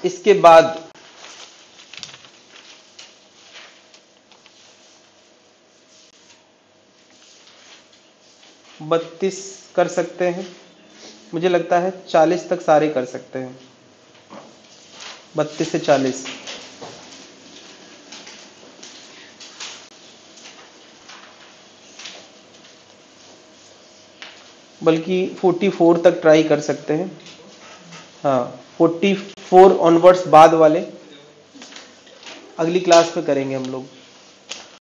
इसके बाद बत्तीस कर सकते हैं, मुझे लगता है 40 तक सारे कर सकते हैं, 32 से 40। बल्कि 44 तक ट्राई कर सकते हैं। हाँ, 44 ऑनवर्ड्स बाद वाले अगली क्लास में करेंगे हम लोग।